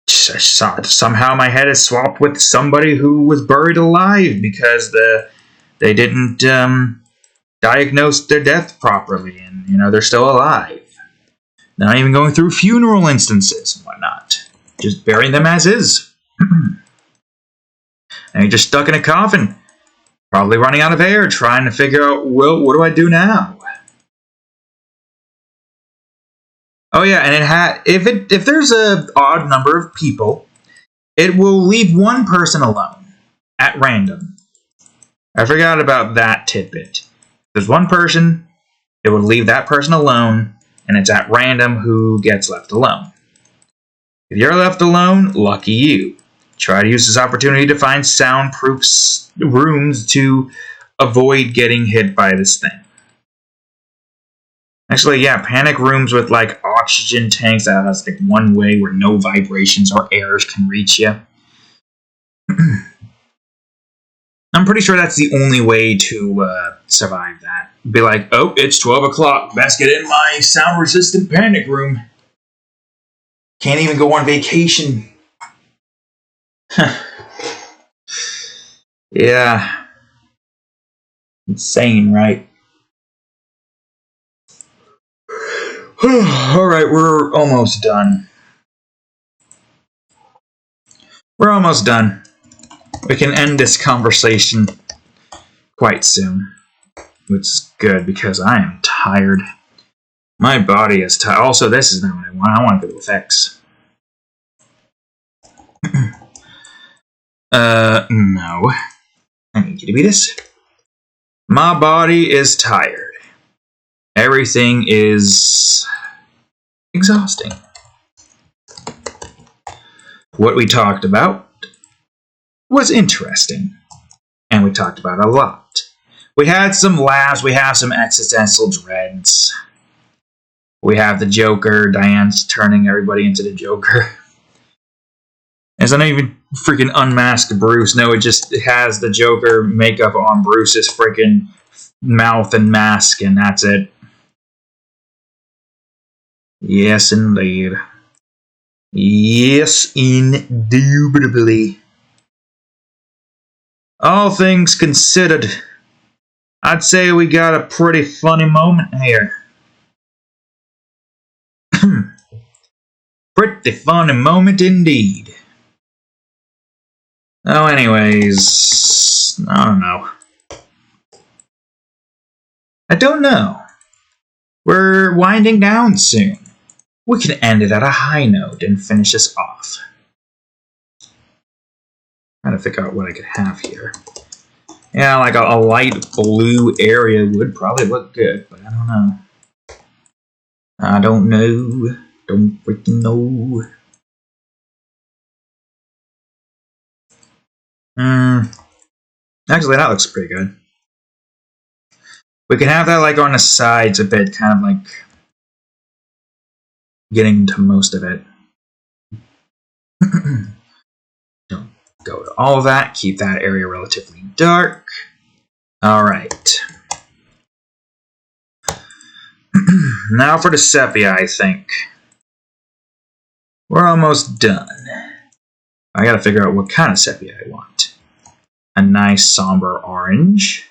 somehow my head is swapped with somebody who was buried alive because they didn't diagnose their death properly, and they're still alive. Not even going through funeral instances and whatnot. Just burying them as is. And you're just stuck in a coffin, probably running out of air, trying to figure out, well, what do I do now? Oh yeah, and if there's an odd number of people, it will leave one person alone at random. I forgot about that tidbit. If there's one person, it would leave that person alone, and it's at random who gets left alone. If you're left alone, lucky you. Try to use this opportunity to find soundproof rooms to avoid getting hit by this thing. Actually, yeah, panic rooms with oxygen tanks that has one way where no vibrations or errors can reach you. I'm pretty sure that's the only way to survive that. Be like, oh, it's 12 o'clock. Best get in my sound-resistant panic room. Can't even go on vacation. Yeah. Insane, right? Alright, we're almost done. We're almost done. We can end this conversation quite soon. Which is good because I am tired. My body is tired. Also, this is not what I want. I want to go to effects. No. I need you to be this. My body is tired. Everything is exhausting. What we talked about was interesting. And we talked about a lot. We had some laughs. We have some existential dreads. We have the Joker. Diane's turning everybody into the Joker. It's not even freaking unmasked Bruce. No, it just has the Joker makeup on Bruce's freaking mouth and mask, and that's it. Yes, indeed. Yes, indubitably. All things considered, I'd say we got a pretty funny moment here. Pretty funny moment indeed. Oh, anyways, I don't know. We're winding down soon. We can end it at a high note and finish this off. Trying to figure out what I could have here. Yeah, like a light blue area would probably look good, but I don't know. I don't know. Don't freaking know. Actually, that looks pretty good. We can have that like on the sides a bit, kind of like getting to most of it. Don't go to all of that. Keep that area relatively dark. Alright. Now for the sepia, I think. We're almost done. I gotta figure out what kind of sepia I want. A nice somber orange.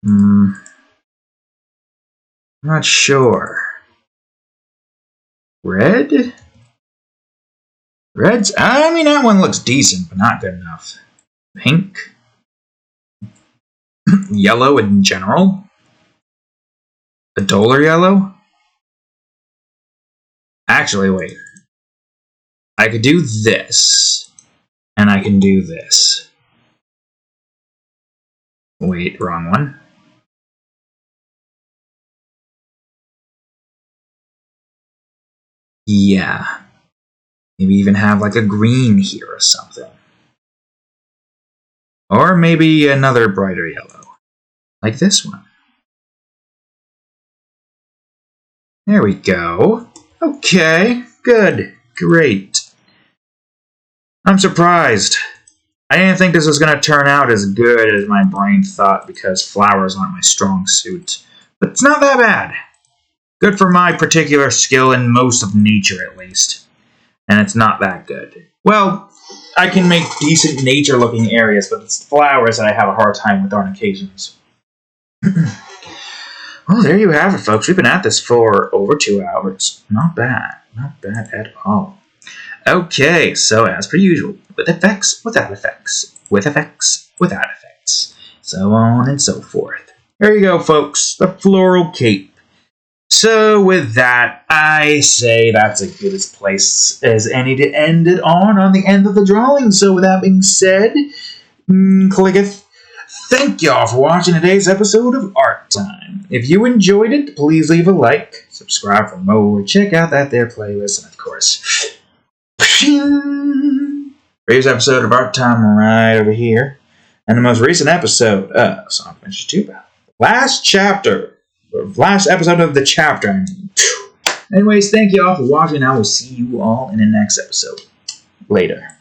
Not sure. Red? Red's, I mean, that one looks decent, but not good enough. Pink? Yellow in general? A duller yellow? Actually, wait. I could do this, and I can do this. Wait, wrong one. Yeah. Maybe even have like a green here or something. Or maybe another brighter yellow. Like this one. There we go. Okay, good, great. I'm surprised. I didn't think this was going to turn out as good as my brain thought because flowers aren't my strong suit. But it's not that bad. Good for my particular skill in most of nature, at least. And it's not that good. Well, I can make decent nature-looking areas, but it's flowers that I have a hard time with on occasions. Well, there you have it, folks. We've been at this for over 2 hours. Not bad. Not bad at all. Okay, so as per usual, with effects, without effects, with effects, without effects, so on and so forth. There you go, folks. The Floral Cape. So with that, I say that's as good a place as any to end it on the end of the drawing. So with that being said, clicketh. Thank y'all for watching today's episode of Art Time. If you enjoyed it, please leave a like, subscribe for more, check out that there playlist, and of course, previous episode of Art Time right over here, and the most recent episode of Sonic Adventure 2 Battle. Last episode of the chapter, I mean. Anyways, thank you all for watching. I will see you all in the next episode. Later.